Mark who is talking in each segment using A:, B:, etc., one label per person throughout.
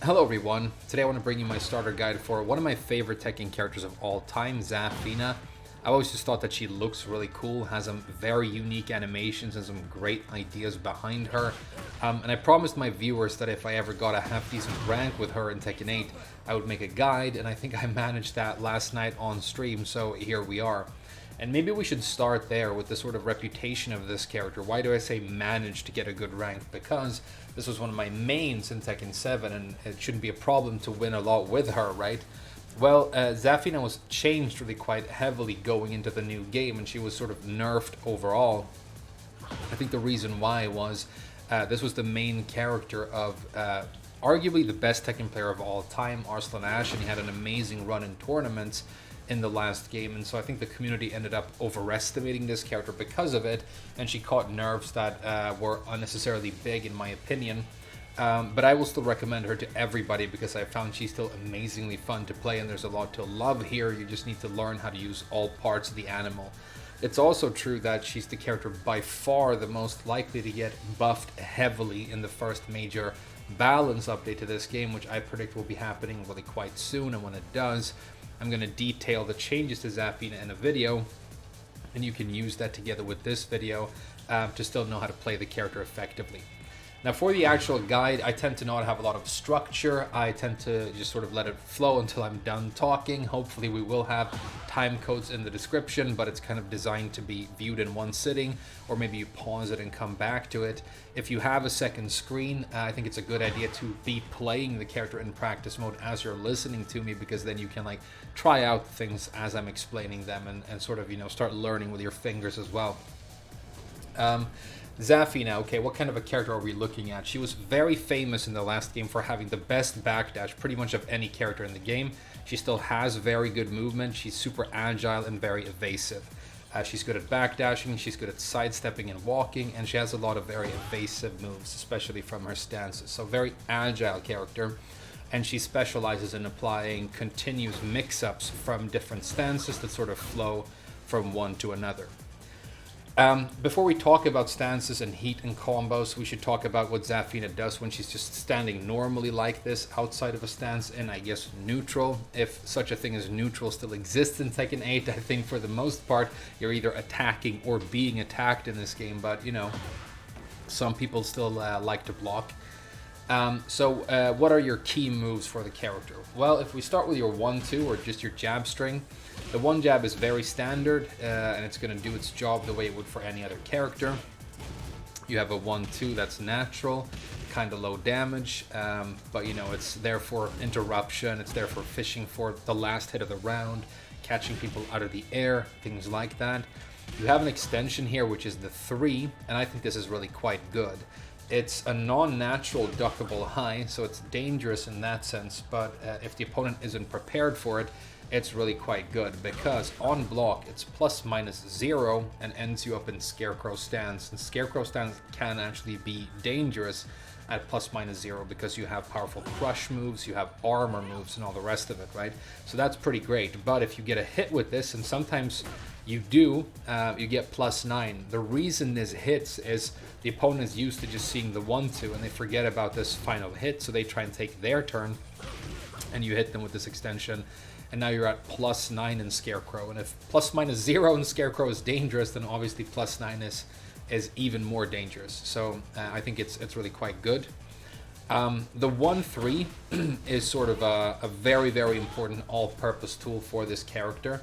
A: Hello everyone, today I want to bring you my starter guide for one of my favorite Tekken characters of all time, Zafina. I always just thought that she looks really cool, has some very unique animations and some great ideas behind her. And I promised my viewers that if I ever got a half-decent rank with her in Tekken 8, I would make a guide, and I think I managed that last night on stream, so here we are. And maybe we should start there with the sort of reputation of this character. Why do I say managed to get a good rank? Because this was one of my mains in Tekken 7, and it shouldn't be a problem to win a lot with her, right? Well, Zafina was changed really quite heavily going into the new game, and she was sort of nerfed overall. I think the reason why was this was the main character of arguably the best Tekken player of all time, Arslan Ash, and he had an amazing run in tournaments in the last game, and so I think the community ended up overestimating this character because of it, and she caught nerfs that were unnecessarily big in my opinion. But I will still recommend her to everybody because I found she's still amazingly fun to play, and there's a lot to love here. You just need to learn how to use all parts of the animal. It's also true that she's the character by far the most likely to get buffed heavily in the first major balance update to this game, which I predict will be happening really quite soon, and when it does, I'm going to detail the changes to Zafina in a video, and you can use that together with this video to still know how to play the character effectively. Now for the actual guide, I tend to not have a lot of structure. I tend to just sort of let it flow until I'm done talking. Hopefully we will have time codes in the description, but it's kind of designed to be viewed in one sitting, or maybe you pause it and come back to it. If you have a second screen, I think it's a good idea to be playing the character in practice mode as you're listening to me, because then you can like try out things as I'm explaining them and sort of, you know, start learning with your fingers as well. Zafina, okay, what kind of a character are we looking at? She was very famous in the last game for having the best backdash pretty much of any character in the game. She still has very good movement. She's super agile and very evasive. She's good at backdashing, she's good at sidestepping and walking, and she has a lot of very evasive moves, especially from her stances. So very agile character, and she specializes in applying continuous mix-ups from different stances that sort of flow from one to another. Before we talk about stances and heat and combos, we should talk about what Zafina does when she's just standing normally like this outside of a stance in, I guess, neutral. If such a thing as neutral still exists in Tekken 8, I think for the most part you're either attacking or being attacked in this game, but you know, some people still like to block. So what are your key moves for the character? Well, if we start with your 1-2 or just your jab string, the one jab is very standard, and it's going to do its job the way it would for any other character. You have a 1-2 that's natural, kind of low damage, but you know, it's there for interruption, it's there for fishing for the last hit of the round, catching people out of the air, things like that. You have an extension here, which is the 3, and I think this is really quite good. It's a non-natural duckable high, so it's dangerous in that sense, but if the opponent isn't prepared for it, it's really quite good, because on block it's ±0 and ends you up in Scarecrow stance, and Scarecrow stance can actually be dangerous at +/-0 because you have powerful crush moves, you have armor moves, and all the rest of it, right? So that's pretty great. But if you get a hit with this, and sometimes you do, you get +9. The reason this hits is the opponent is used to just seeing the 1-2, and they forget about this final hit, so they try and take their turn, and you hit them with this extension, and now you're at +9 in Scarecrow. And if ±0 in Scarecrow is dangerous, then obviously +9 is even more dangerous. So I think it's really quite good. The 1-3 is sort of a very, very important all-purpose tool for this character.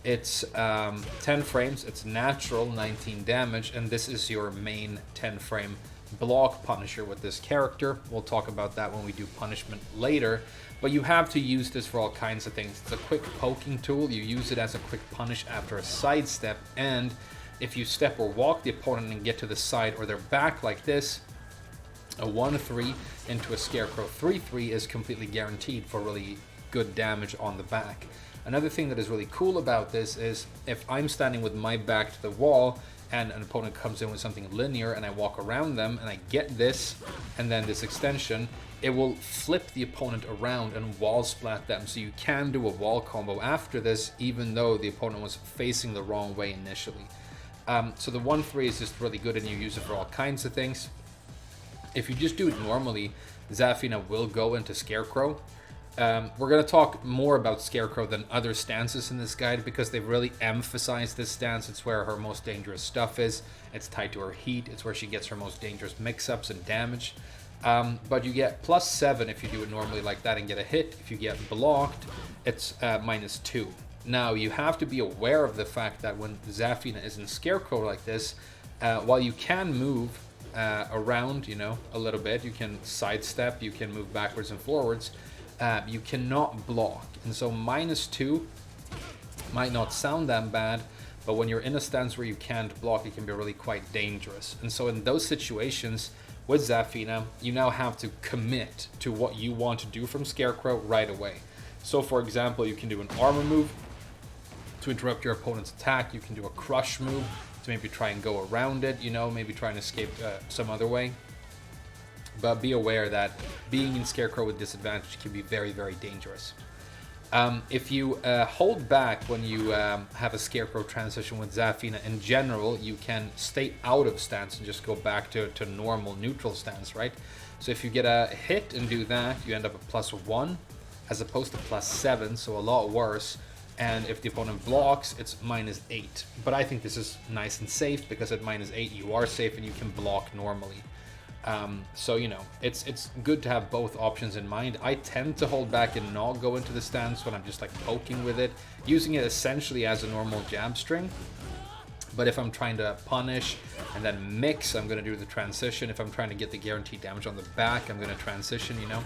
A: It's 10 frames, it's natural, 19 damage, and this is your main 10 frame block punisher with this character. We'll talk about that when we do punishment later, but you have to use this for all kinds of things. It's a quick poking tool. You use it as a quick punish after a sidestep, and if you step or walk the opponent and get to the side or their back like this, a 1-3 into a Scarecrow 3-3 is completely guaranteed for really good damage on the back. Another thing that is really cool about this is if I'm standing with my back to the wall and an opponent comes in with something linear and I walk around them and I get this and then this extension, it will flip the opponent around and wall splat them. So you can do a wall combo after this even though the opponent was facing the wrong way initially. So the 1-3 is just really good, and you use it for all kinds of things. If you just do it normally, Zafina will go into Scarecrow. We're going to talk more about Scarecrow than other stances in this guide because they've really emphasized this stance. It's where her most dangerous stuff is. It's tied to her heat. It's where she gets her most dangerous mix-ups and damage. But you get +7 if you do it normally like that and get a hit. If you get blocked, it's -2. Now, you have to be aware of the fact that when Zafina is in Scarecrow like this, while you can move around, you know, a little bit, you can sidestep, you can move backwards and forwards, you cannot block. And so -2 might not sound that bad, but when you're in a stance where you can't block, it can be really quite dangerous. And so in those situations with Zafina, you now have to commit to what you want to do from Scarecrow right away. So for example, you can do an armor move to interrupt your opponent's attack. You can do a crush move to maybe try and go around it, you know, maybe try and escape some other way. But be aware that being in Scarecrow with disadvantage can be very, very dangerous. If you hold back when you have a Scarecrow transition with Zafina, in general, you can stay out of stance and just go back to normal neutral stance, right? So if you get a hit and do that, you end up at +1 as opposed to +7, so a lot worse. And if the opponent blocks, it's -8. But I think this is nice and safe because at -8 you are safe and you can block normally. So, you know, it's good to have both options in mind. I tend to hold back and not go into the stance when I'm just like poking with it, using it essentially as a normal jab string. But if I'm trying to punish and then mix, I'm going to do the transition. If I'm trying to get the guaranteed damage on the back, I'm going to transition, you know.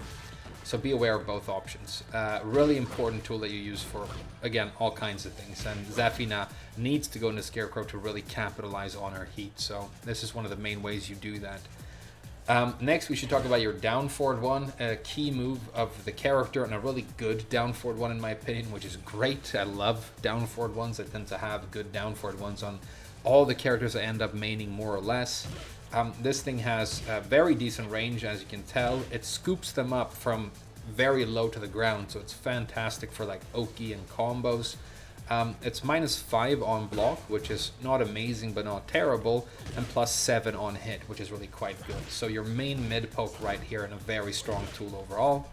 A: So be aware of both options. Really important tool that you use for, again, all kinds of things. And Zafina needs to go into Scarecrow to really capitalize on her heat. So this is one of the main ways you do that. Next, we should talk about your down forward one, a key move of the character, and a really good down forward one in my opinion, which is great. I love down forward ones. I tend to have good down forward ones on all the characters I end up maining more or less. This thing has a very decent range, as you can tell. It scoops them up from very low to the ground, so it's fantastic for like Oki and combos. It's -5 on block, which is not amazing but not terrible, and +7 on hit, which is really quite good. So your main mid poke right here, and a very strong tool overall.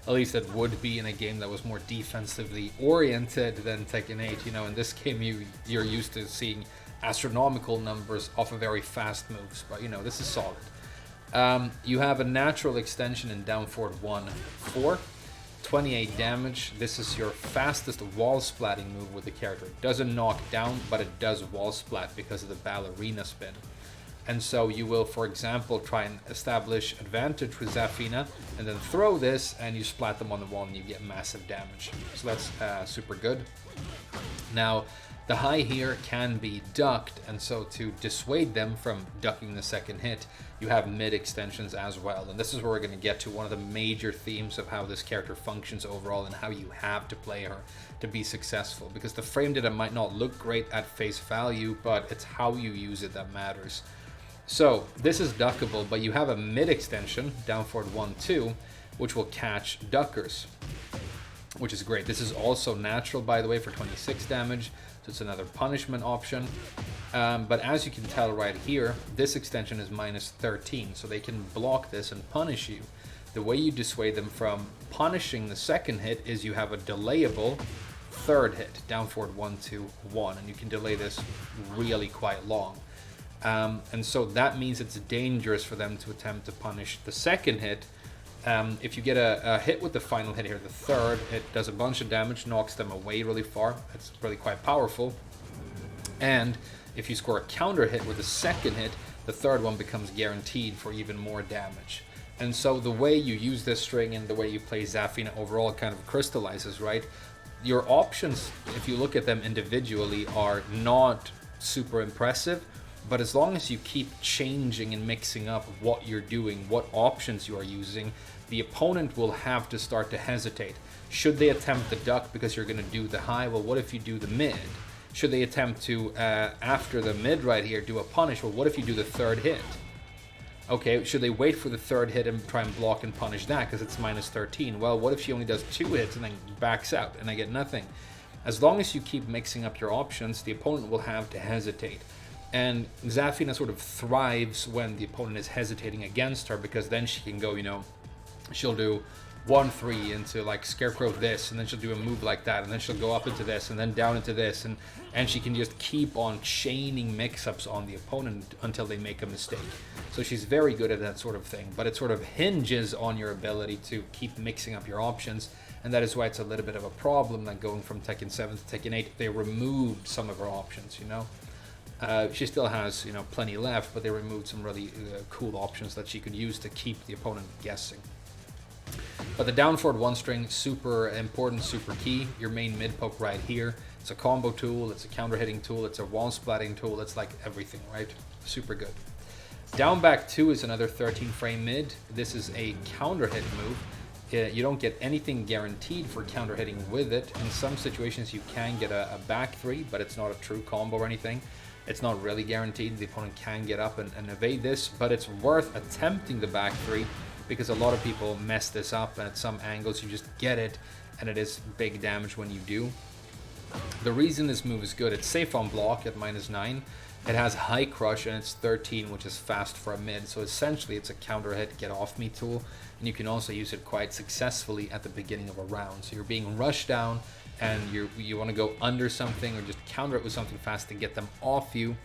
A: At least it would be in a game that was more defensively oriented than Tekken 8. You know, in this game you're used to seeing astronomical numbers off of very fast moves, but you know, this is solid. You have a natural extension in down forward 1, 4. 28 damage. This is your fastest wall splatting move with the character. It doesn't knock down, but it does wall splat because of the ballerina spin. And so you will, for example, try and establish advantage with Zafina, and then throw this, and you splat them on the wall, and you get massive damage. So that's super good. Now, the high here can be ducked, and so to dissuade them from ducking the second hit, you have mid extensions as well. And this is where we're going to get to one of the major themes of how this character functions overall and how you have to play her to be successful. Because the frame data might not look great at face value, but it's how you use it that matters. So this is duckable, but you have a mid extension, down forward 1, 2, which will catch duckers, which is great. This is also natural, by the way, for 26 damage. So it's another punishment option. But as you can tell right here, this extension is -13, so they can block this and punish you. The way you dissuade them from punishing the second hit is you have a delayable third hit, down forward 1, 2, 1, and you can delay this really quite long. And so that means it's dangerous for them to attempt to punish the second hit. If you get a hit with the final hit here, the third, it does a bunch of damage, knocks them away really far. It's really quite powerful. And if you score a counter hit with the second hit, the third one becomes guaranteed for even more damage. And so the way you use this string and the way you play Zafina overall kind of crystallizes, right? Your options, if you look at them individually, are not super impressive. But as long as you keep changing and mixing up what you're doing, what options you are using, the opponent will have to start to hesitate. Should they attempt the duck because you're going to do the high? Well, what if you do the mid? Should they attempt to, after the mid right here, do a punish? Well, what if you do the third hit? Okay, should they wait for the third hit and try and block and punish that because it's -13? Well, what if she only does 2 hits and then backs out and I get nothing? As long as you keep mixing up your options, the opponent will have to hesitate. And Zafina sort of thrives when the opponent is hesitating against her, because then she can go, you know, she'll do 1-3 into like Scarecrow this, and then she'll do a move like that, and then she'll go up into this, and then down into this, and she can just keep on chaining mix-ups on the opponent until they make a mistake. So she's very good at that sort of thing, but it sort of hinges on your ability to keep mixing up your options, and that is why it's a little bit of a problem that going from Tekken 7 to Tekken 8, they removed some of her options, you know. She still has, you know, plenty left, but they removed some really cool options that she could use to keep the opponent guessing. But the down forward one string, super important, super key. Your main mid poke right here. It's a combo tool, it's a counter hitting tool, it's a wall splatting tool, it's like everything, right? Super good. Down back 2 is another 13 frame mid. This is a counter hit move. You don't get anything guaranteed for counter hitting with it. In some situations you can get a back 3, but it's not a true combo or anything. It's not really guaranteed. The opponent can get up and evade this, but it's worth attempting the back 3, because a lot of people mess this up, and at some angles you just get it, and it is big damage when you do. The reason this move is good, it's safe on block at -9, it has high crush, and it's 13, which is fast for a mid, so essentially it's a counter hit get off me tool, and you can also use it quite successfully at the beginning of a round. So you're being rushed down, and you want to go under something or just counter it with something fast to get them off you.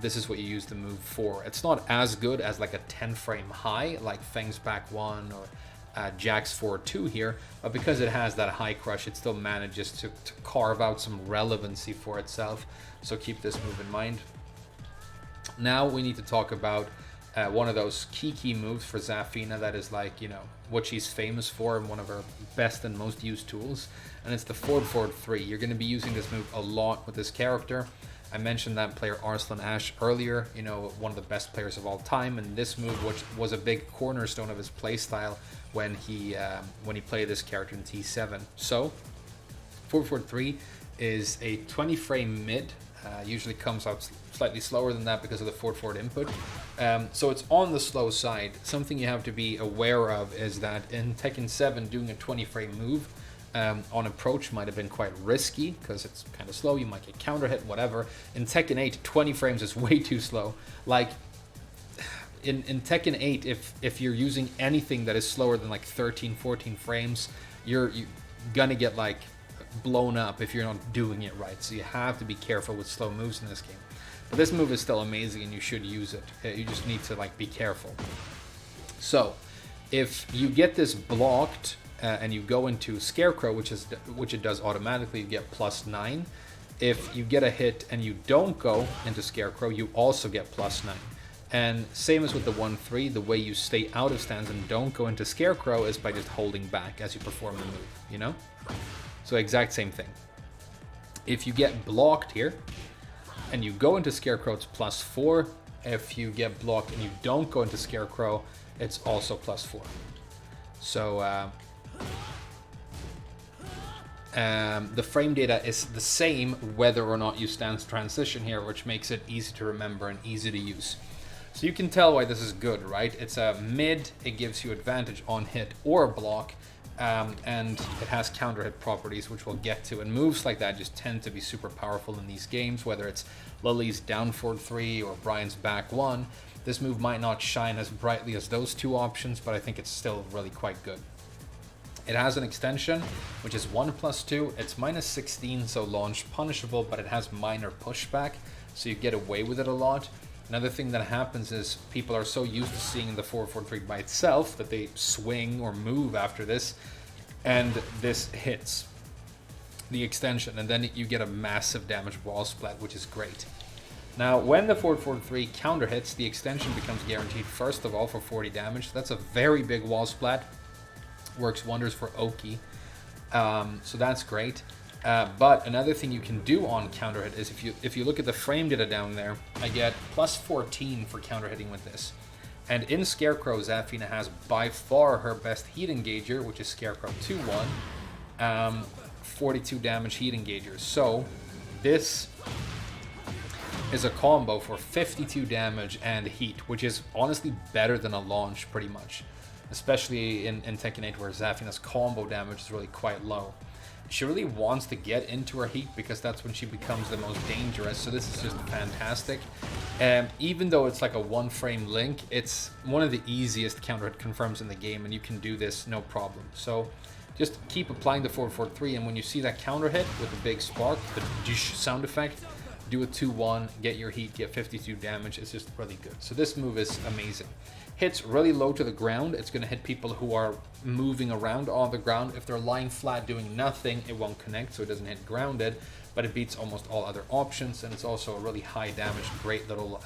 A: This is what you use the move for. It's not as good as like a 10 frame high like Feng's back 1 or Jack's forward 2 here, but because it has that high crush, it still manages to carve out some relevancy for itself. So keep this move in mind. Now we need to talk about one of those key moves for Zafina that is like, you know, what she's famous for and one of her best and most used tools, and it's the forward 3. You're going to be using this move a lot with this character. I mentioned that player Arslan Ash earlier, you know, one of the best players of all time, and this move, which was a big cornerstone of his playstyle when he played this character in T7. So, forward 3 is a 20 frame mid, usually comes out slightly slower than that because of the forward input. So it's on the slow side. Something you have to be aware of is that in Tekken 7, doing a 20 frame move on approach might have been quite risky because it's kind of slow. You might get counter hit, whatever. In Tekken 8, 20 frames is way too slow. Like in Tekken 8, if you're using anything that is slower than like 13, 14 frames, you're gonna get like blown up if you're not doing it right. So you have to be careful with slow moves in this game. But this move is still amazing and you should use it. You just need to like be careful. So if you get this blocked and you go into Scarecrow, which it does automatically, you get +9. If you get a hit and you don't go into Scarecrow, you also get +9. And same as with the 1-3, the way you stay out of stands and don't go into Scarecrow is by just holding back as you perform the move, you know? So exact same thing. If you get blocked here and you go into Scarecrow, it's +4. If you get blocked and you don't go into Scarecrow, it's also +4. So the frame data is the same whether or not you stance transition here, which makes it easy to remember and easy to use. So you can tell why this is good, right? It's a mid, it gives you advantage on hit or block, and it has counter hit properties, which we'll get to, and moves like that just tend to be super powerful in these games, whether it's Lily's down forward 3 or Brian's back 1. This move might not shine as brightly as those two options, but I think it's still really quite good. It has an extension, which is 1+2. It's -16, so launch punishable, but it has minor pushback, so you get away with it a lot. Another thing that happens is people are so used to seeing the 4-4-3 by itself that they swing or move after this, and this hits the extension, and then you get a massive damage wall splat, which is great. Now, when the 4-4-3 counter hits, the extension becomes guaranteed first of all for 40 damage. That's a very big wall splat. Works wonders for Oki. So that's great. But another thing you can do on counter hit is if you look at the frame data down there, I get +14 for counter hitting with this. And in Scarecrow, Zafina has by far her best heat engager, which is Scarecrow 2-1. 42 damage heat engagers. So this is a combo for 52 damage and heat, which is honestly better than a launch pretty much. Especially in Tekken 8 where Zafina's combo damage is really quite low. she really wants to get into her heat because that's when she becomes the most dangerous. So this is just fantastic. Even though it's like a one-frame link, it's one of the easiest counter hit confirms in the game, and you can do this no problem. So just keep applying the 443, and when you see that counter hit with the big spark, the doosh sound effect, do a 2-1, get your heat, get 52 damage. It's just really good. So this move is amazing. Hits really low to the ground. It's going to hit people who are moving around on the ground. If they're lying flat doing nothing, it won't connect, so it doesn't hit grounded, but it beats almost all other options, and it's also a really high damage, great little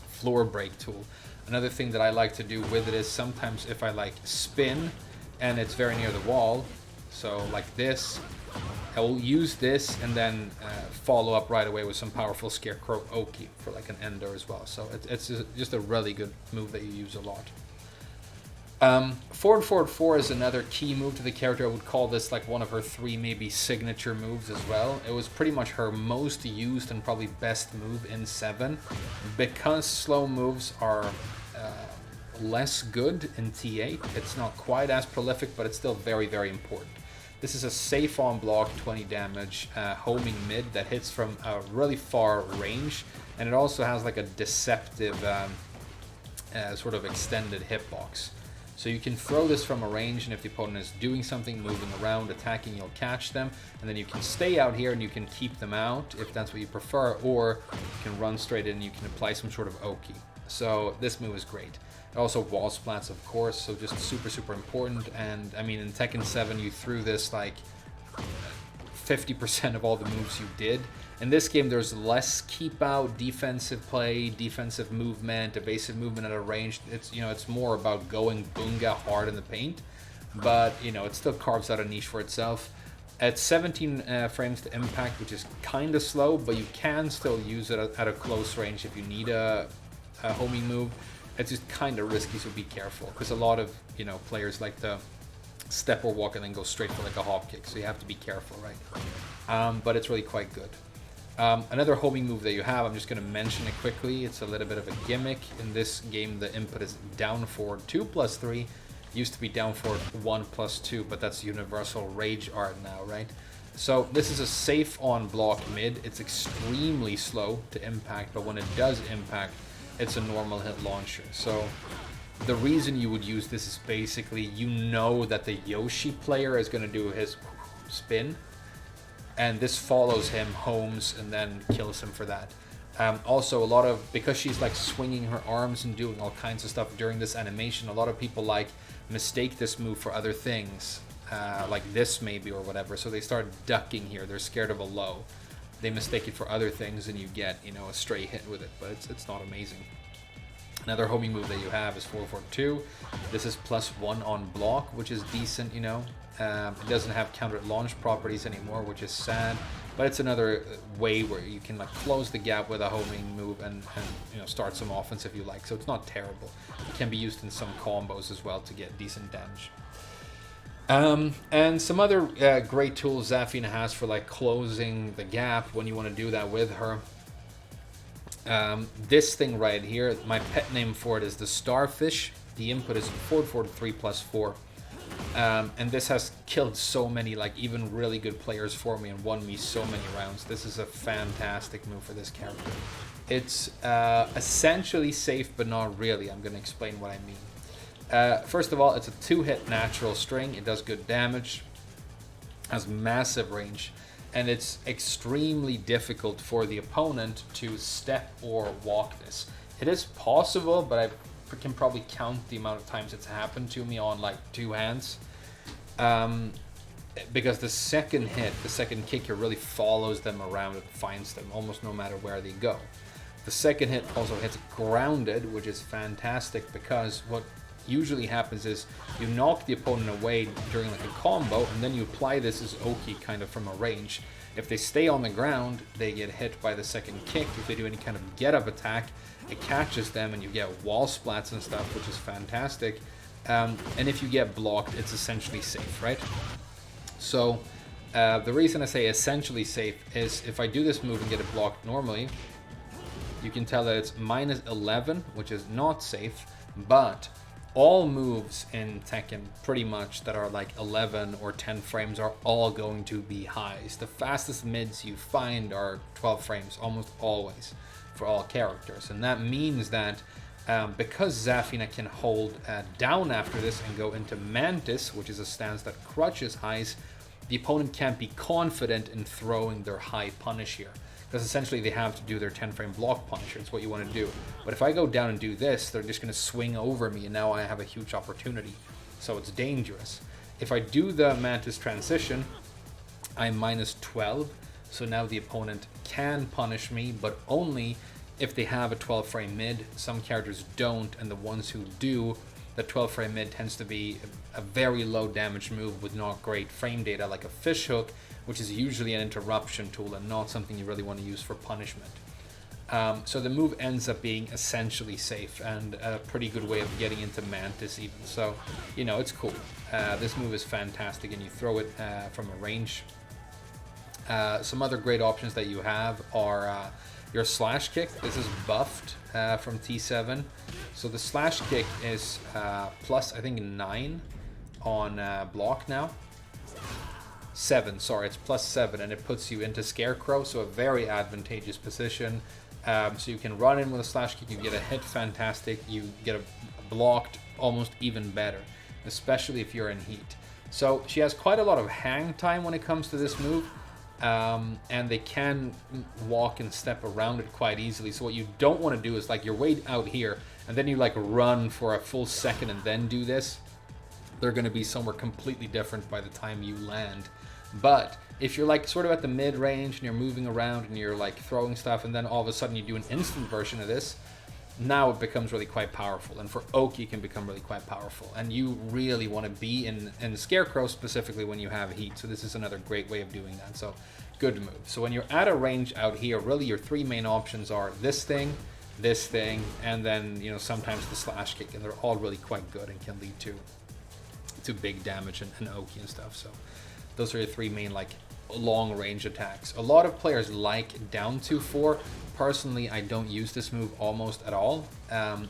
A: floor break tool. Another thing that I like to do with it is sometimes if I like spin and it's very near the wall, so like this, I will use this and then follow up right away with some powerful Scarecrow Oki for like an ender as well. So it's just a really good move that you use a lot. Forward forward 4 is another key move to the character. I would call this like one of her 3 maybe signature moves as well. It was pretty much her most used and probably best move in 7. Because slow moves are less good in T8, it's not quite as prolific, but it's still very, very important. This is a safe on block, 20 damage, homing mid that hits from a really far range, and it also has like a deceptive sort of extended hitbox. So you can throw this from a range, and if the opponent is doing something, moving around, attacking, you'll catch them, and then you can stay out here and you can keep them out if that's what you prefer, or you can run straight in and you can apply some sort of Oki. So this move is great. Also wall splats, of course, so just super, super important. And I mean, in Tekken 7, you threw this like 50% of all the moves you did. In this game, there's less keep out, defensive play, defensive movement, evasive movement at a range. It's, you know, it's more about going boonga hard in the paint, but you know, it still carves out a niche for itself. At 17 frames to impact, which is kind of slow, but you can still use it at a close range if you need a homing move. It's just kind of risky, so be careful, because a lot of, you know, players like to step or walk and then go straight for like a hop kick, so you have to be careful, right? But it's really quite good. Another homing move that you have, I'm just going to mention it quickly. It's a little bit of a gimmick. In this game, the input is down forward 2 plus 3. Used to be down forward 1 plus 2, but that's universal rage art now, right? So this is a safe on block mid. It's extremely slow to impact, but when it does impact, it's a normal hit launcher. So the reason you would use this is basically, you know that the Yoshi player is going to do his spin, and this follows him, homes, and then kills him for that. Also, a lot of, because she's like swinging her arms and doing all kinds of stuff during this animation, a lot of people like mistake this move for other things, like this maybe or whatever, so they start ducking here. They're scared of a low. They mistake it for other things, and you get, you know, a stray hit with it, but it's not amazing. Another homing move that you have is 442. This is +1 on block, which is decent, you know. It doesn't have counter launch properties anymore, which is sad, but it's another way where you can like close the gap with a homing move and you know, start some offense if you like. So it's not terrible. It can be used in some combos as well to get decent damage. And some other great tools Zafina has for like closing the gap when you want to do that with her. This thing right here, my pet name for it is the Starfish. The input is 443 +4. And this has killed so many, like even really good players for me, and won me so many rounds. This is a fantastic move for this character. It's essentially safe, but not really. I'm going to explain what I mean. First of all, it's a 2-hit natural string. It does good damage, has massive range, and it's extremely difficult for the opponent to step or walk this. It is possible, but I can probably count the amount of times it's happened to me on like 2 hands. Because the second hit, the second kick here really follows them around and finds them almost no matter where they go. The second hit also hits grounded, which is fantastic, because what usually happens is you knock the opponent away during like a combo, and then you apply this as Oki kind of from a range. If they stay on the ground, they get hit by the second kick. If they do any kind of get-up attack, it catches them and you get wall splats and stuff, which is fantastic. And if you get blocked, it's essentially safe, right? So the reason I say essentially safe is if I do this move and get it blocked normally, you can tell that it's -11, which is not safe, but all moves in Tekken, pretty much, that are like 11 or 10 frames are all going to be highs. The fastest mids you find are 12 frames, almost always, for all characters. And that means that because Zafina can hold down after this and go into Mantis, which is a stance that crutches highs, the opponent can't be confident in throwing their high punish here. Because essentially they have to do their 10 frame block punisher. It's what you want to do. But if I go down and do this, they're just going to swing over me, and now I have a huge opportunity. So it's dangerous. If I do the Mantis transition, I'm minus 12. So now the opponent can punish me, but only if they have a 12 frame mid. Some characters don't, and the ones who do, the 12 frame mid tends to be a very low damage move with not great frame data, like a fish hook, which is usually an interruption tool and not something you really want to use for punishment. So the move ends up being essentially safe and a pretty good way of getting into Mantis even. So, you know, it's cool. This move is fantastic, and you throw it from a range. Some other great options that you have are your slash kick. This is buffed from T7. So the slash kick is plus, I think, 9 on block now. 7, sorry, it's plus 7, and it puts you into Scarecrow, so a very advantageous position. So you can run in with a slash kick, you get a hit, fantastic, you get a blocked, almost even better, especially if you're in heat. So she has quite a lot of hang time when it comes to this move, and they can walk and step around it quite easily. So what you don't want to do is, like, you're way out here, and then you like run for a full second and then do this. They're going to be somewhere completely different by the time you land. But if you're like sort of at the mid range and you're moving around and you're like throwing stuff, and then all of a sudden you do an instant version of this, now it becomes really quite powerful. And for Oki, it can become really quite powerful. And you really want to be in Scarecrow specifically when you have heat. So this is another great way of doing that. So good move. So when you're at a range out here, really your three main options are this thing, and then, you know, sometimes the slash kick, and they're all really quite good and can lead to big damage and Oki and stuff. So those are your three main like long range attacks. A lot of players like down 2-4. Personally, I don't use this move almost at all.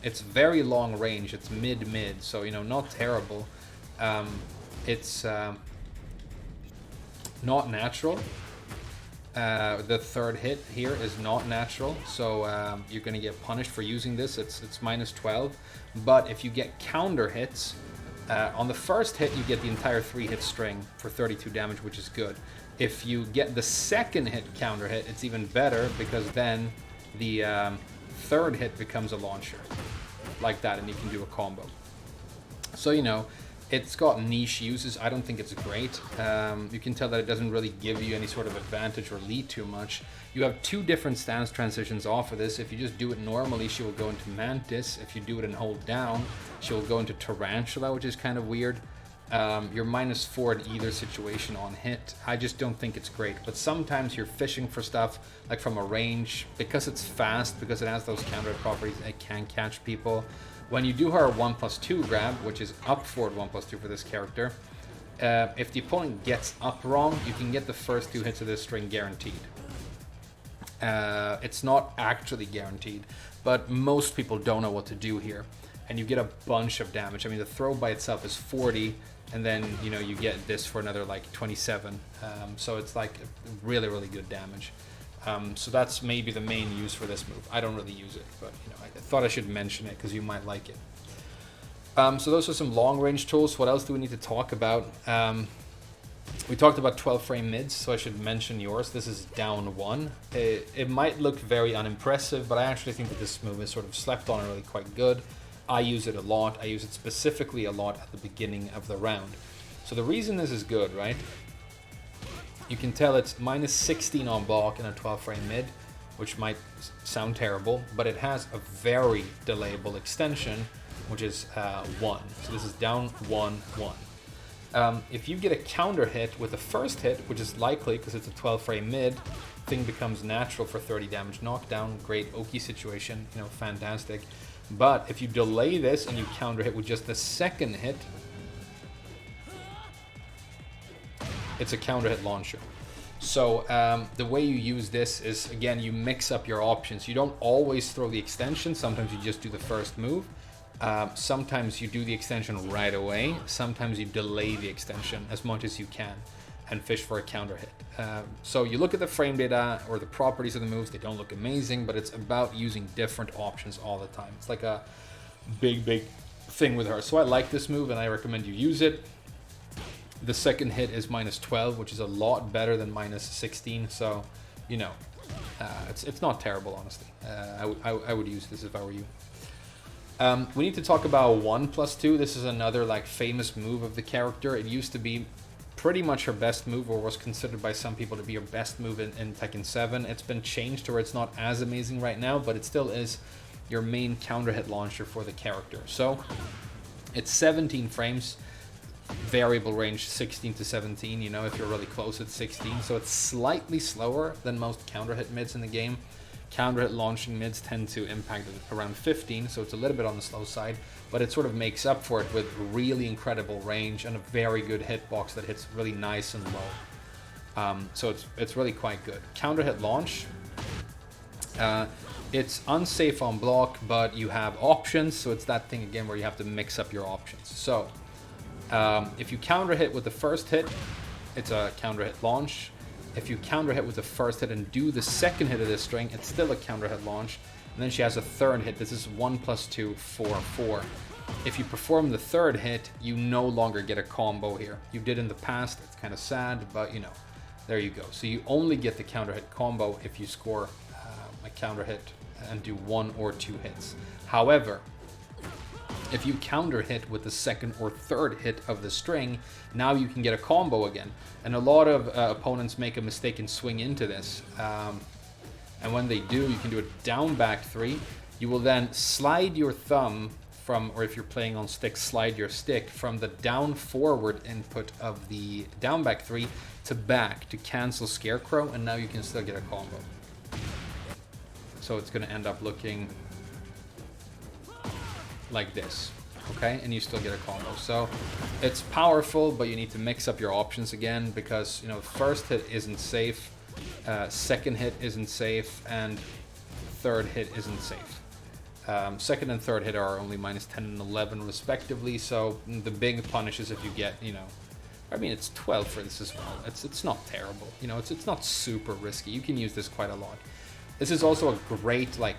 A: It's very long range. It's mid, so, you know, not terrible. It's not natural. The third hit here is not natural, so you're going to get punished for using this. It's minus 12, but if you get counter hits, on the first hit, you get the entire 3-hit string for 32 damage, which is good. If you get the second hit counter hit, it's even better, because then the third hit becomes a launcher, like that, and you can do a combo. So, you know, it's got niche uses. I don't think it's great. You can tell that it doesn't really give you any sort of advantage or lead too much. You have two different stance transitions off of this. If you just do it normally, she will go into Mantis. If you do it and hold down, she will go into Tarantula, which is kind of weird. You're minus 4 in either situation on hit. I just don't think it's great. But sometimes you're fishing for stuff like from a range. Because it's fast, because it has those counter properties, it can catch people. When you do her 1+2 grab, which is up forward 1+2 for this character, if the opponent gets up wrong, you can get the first 2 hits of this string guaranteed. It's not actually guaranteed, but most people don't know what to do here. And you get a bunch of damage. I mean, the throw by itself is 40, and then, you know, you get this for another like 27. So it's like really, really good damage. So that's maybe the main use for this move. I don't really use it, but, you know, I thought I should mention it because you might like it. So those are some long-range tools. What else do we need to talk about? We talked about 12 frame mids, so I should mention yours. This is down 1. It might look very unimpressive, but I actually think that this move is sort of slept on and really quite good. I use it a lot. I use it specifically a lot at the beginning of the round. So the reason this is good, right? You can tell it's minus 16 on block in a 12 frame mid, which might sound terrible, but it has a very delayable extension, which is 1. So this is down 1, 1. If you get a counter hit with the first hit, which is likely because it's a 12 frame mid, thing becomes natural for 30 damage knockdown. Great Oki situation, you know, fantastic. But if you delay this and you counter hit with just the second hit, it's a counter hit launcher. So the way you use this is, again, you mix up your options. You don't always throw the extension. Sometimes you just do the first move. Sometimes you do the extension right away. Sometimes you delay the extension as much as you can and fish for a counter hit. So you look at the frame data or the properties of the moves. They don't look amazing, but it's about using different options all the time. It's like a big thing with her. So I like this move and I recommend you use it. The second hit is -12, which is a lot better than -16. So, you know, it's not terrible, honestly. I would use this if I were you. We need to talk about 1+2. This is another like famous move of the character. It used to be pretty much her best move, or was considered by some people to be her best move in Tekken 7. It's been changed to where it's not as amazing right now, but it still is your main counter hit launcher for the character. So it's 17 frames, variable range 16 to 17, you know, if you're really close, it's 16. So it's slightly slower than most counter hit mids in the game. Counter hit launching mids tend to impact around 15, so it's a little bit on the slow side, but it sort of makes up for it with really incredible range and a very good hitbox that hits really nice and low. So it's really quite good. Counter hit launch, it's unsafe on block, but you have options, so it's that thing again where you have to mix up your options. So if you counter hit with the first hit, it's a counter hit launch. If you counter hit with the first hit and do the second hit of this string, it's still a counter hit launch. And then she has a third hit. This is 1+2, 4, 4. If you perform the third hit, you no longer get a combo here. You did in the past. It's kind of sad, but you know, there you go. So you only get the counter hit combo if you score a counter hit and do 1 or 2 hits. However, if you counter hit with the second or third hit of the string, now you can get a combo again. And a lot of opponents make a mistake and swing into this. And when they do, you can do a down back 3. You will then slide your thumb from, or if you're playing on stick, slide your stick from the down forward input of the down back 3 to back to cancel Scarecrow, and now you can still get a combo. So it's going to end up looking like this, okay, and you still get a combo. So it's powerful, but you need to mix up your options again, because you know, first hit isn't safe, second hit isn't safe, and third hit isn't safe. Second and third hit are only -10 and 11 respectively, so the big punishes if you get, you know, I mean, it's 12 for this as well. It's not terrible, you know, it's not super risky. You can use this quite a lot. This is also a great, like,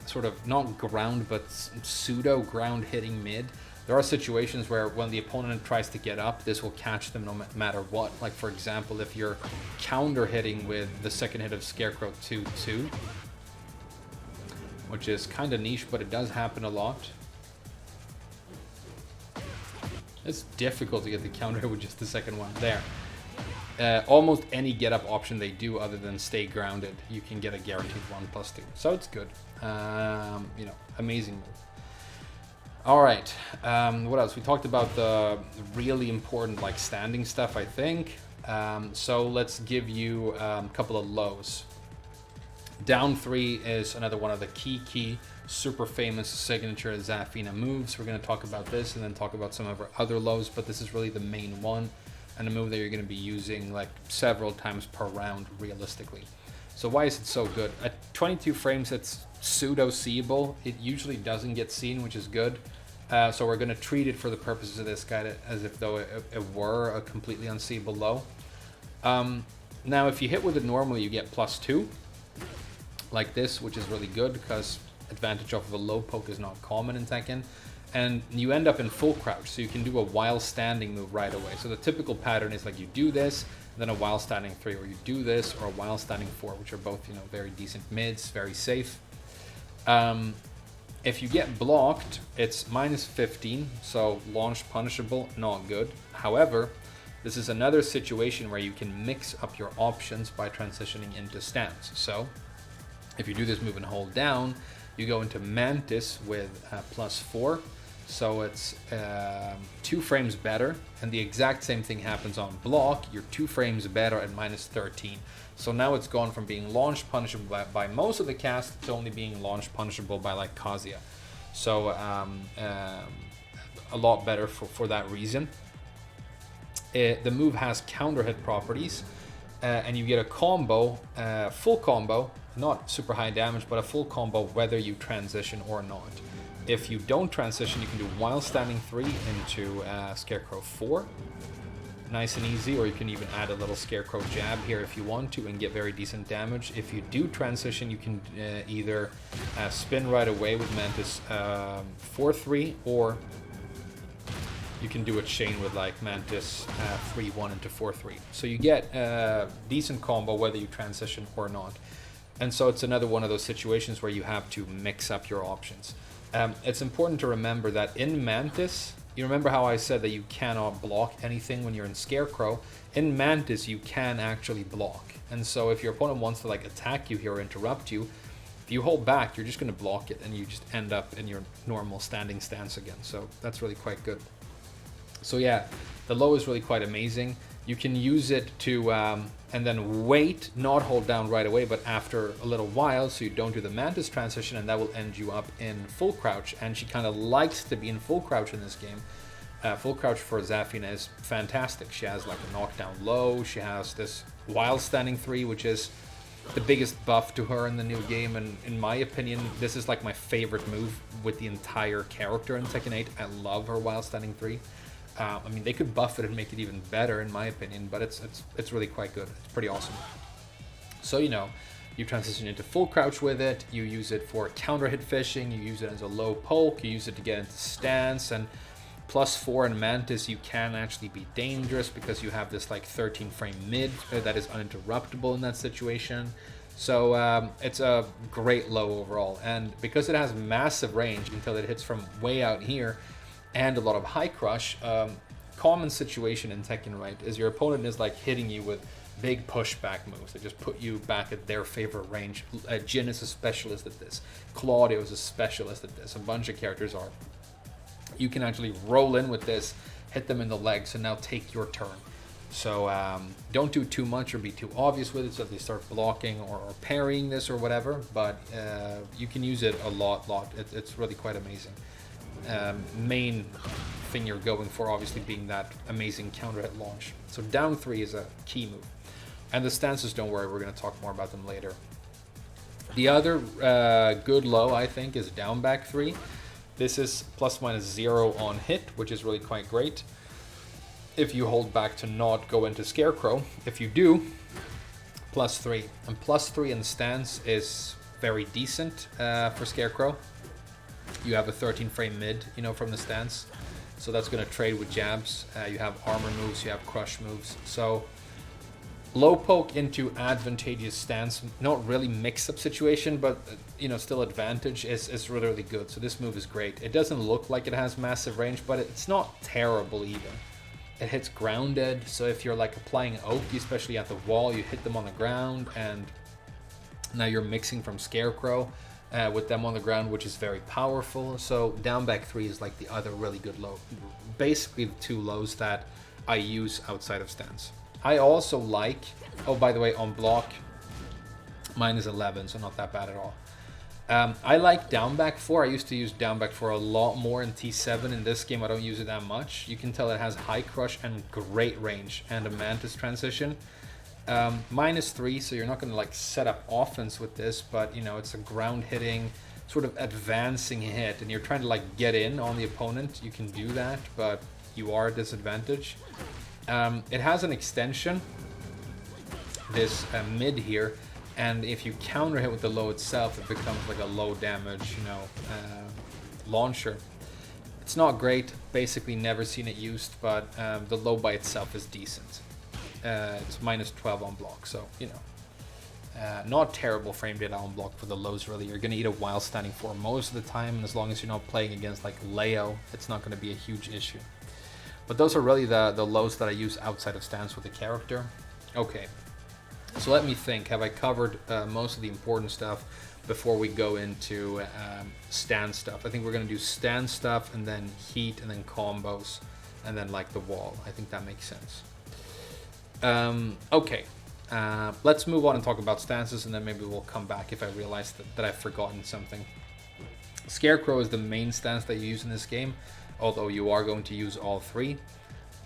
A: sort of not ground, but pseudo ground hitting mid. There are situations where when the opponent tries to get up, this will catch them no matter what. Like, for example, if you're counter hitting with the second hit of Scarecrow 2-2, which is kind of niche, but it does happen a lot. It's difficult to get the counter hit with just the second one there. Almost any get up option they do other than stay grounded, you can get a guaranteed 1+2. So it's good. You know, amazing move. All right. What else? We talked about the really important like standing stuff, I think. So let's give you a couple of lows. Down 3 is another one of the key super famous signature Zafina moves. We're going to talk about this and then talk about some of our other lows, but this is really the main one, and a move that you're going to be using like several times per round realistically. So why is it so good? At 22 frames, it's pseudo-seeable. It usually doesn't get seen, which is good. So we're going to treat it for the purposes of this guy as if though it were a completely unseeable low. Now, if you hit with it normally, you get +2, like this, which is really good because advantage off of a low poke is not common in Tekken. And you end up in full crouch, so you can do a while standing move right away. So the typical pattern is like you do this, then a while standing 3, or you do this, or a while standing 4, which are both, you know, very decent mids, very safe. If you get blocked, it's -15, so launch punishable, not good. However, this is another situation where you can mix up your options by transitioning into stance. So if you do this move and hold down, you go into Mantis with +4. So it's 2 frames better, and the exact same thing happens on block. You're 2 frames better at -13. So now it's gone from being launch punishable by most of the cast to only being launch punishable by like Kazuya. So a lot better for that reason. The move has counter hit properties, and you get a combo, full combo, not super high damage, but a full combo whether you transition or not. If you don't transition, you can do while standing 3 into Scarecrow 4. Nice and easy, or you can even add a little Scarecrow jab here if you want to and get very decent damage. If you do transition, you can either spin right away with Mantis 4-3, or you can do a chain with like Mantis 3-1 into 4-3. So you get a decent combo whether you transition or not. And so it's another one of those situations where you have to mix up your options. It's important to remember that in Mantis, you remember how I said that you cannot block anything when you're in Scarecrow? In Mantis, you can actually block. And so if your opponent wants to like attack you here or interrupt you, if you hold back, you're just going to block it and you just end up in your normal standing stance again. So that's really quite good. So yeah, the low is really quite amazing. You can use it to and then wait, not hold down right away, but after a little while, so you don't do the Mantis transition, and that will end you up in full crouch. And she kind of likes to be in full crouch in this game. Full crouch for Zafina is fantastic. She has like a knockdown low. She has this while standing 3, which is the biggest buff to her in the new game. And in my opinion, this is like my favorite move with the entire character in Tekken 8. I love her while standing 3. I mean, they could buff it and make it even better, in my opinion, but it's really quite good. It's pretty awesome. So, you know, you transition into full crouch with it. You use it for counter hit fishing. You use it as a low poke. You use it to get into stance. And +4 in Mantis, you can actually be dangerous because you have this like 13 frame mid that is uninterruptible in that situation. So it's a great low overall. And because it has massive range until it hits from way out here, and a lot of high crush, common situation in Tekken, right, is your opponent is like hitting you with big pushback moves. They just put you back at their favorite range. Jin is a specialist at this. Claudio is a specialist at this. A bunch of characters are. You can actually roll in with this, hit them in the legs, and now take your turn. So don't do too much or be too obvious with it so they start blocking or parrying this or whatever, but you can use it a lot. It's really quite amazing. Main thing you're going for obviously being that amazing counter hit launch. So down 3 is a key move. And the stances, don't worry, we're going to talk more about them later. The other good low, I think, is down back 3. This is ±0 on hit, which is really quite great. If you hold back to not go into Scarecrow, if you do, +3. And +3 in stance is very decent for Scarecrow. You have a 13 frame mid, you know, from the stance. So that's going to trade with jabs. You have armor moves, you have crush moves. So low poke into advantageous stance, not really mix-up situation, but, you know, still advantage is really, really good. So this move is great. It doesn't look like it has massive range, but it's not terrible either. It hits grounded, so if you're like applying Oki, especially at the wall, you hit them on the ground, and now you're mixing from Scarecrow with them on the ground, which is very powerful. So down back 3 is like the other really good low. Basically the two lows that I use outside of stance. I also like, oh, by the way, on block, mine is 11, so not that bad at all. I like down back 4. I used to use down back 4 a lot more in T7. In this game, I don't use it that much. You can tell it has high crush and great range and a Mantis transition. -3, so you're not going to like set up offense with this, but you know, it's a ground hitting sort of advancing hit, and you're trying to like get in on the opponent. You can do that, but you are at disadvantage. It has an extension, this mid here, and if you counter hit with the low itself, it becomes like a low damage, you know, launcher. It's not great, basically never seen it used, but the low by itself is decent. It's -12 on block, so, you know, not terrible frame data on block for the lows, really. You're going to eat a while standing 4 most of the time, and as long as you're not playing against like Leo, it's not going to be a huge issue. But those are really the lows that I use outside of stance with the character. Okay, so let me think. Have I covered most of the important stuff before we go into stance stuff? I think we're going to do stance stuff, and then heat, and then combos, and then like the wall. I think that makes sense. Okay, let's move on and talk about stances, and then maybe we'll come back if I realize that I've forgotten something. Scarecrow is the main stance that you use in this game, although you are going to use all 3.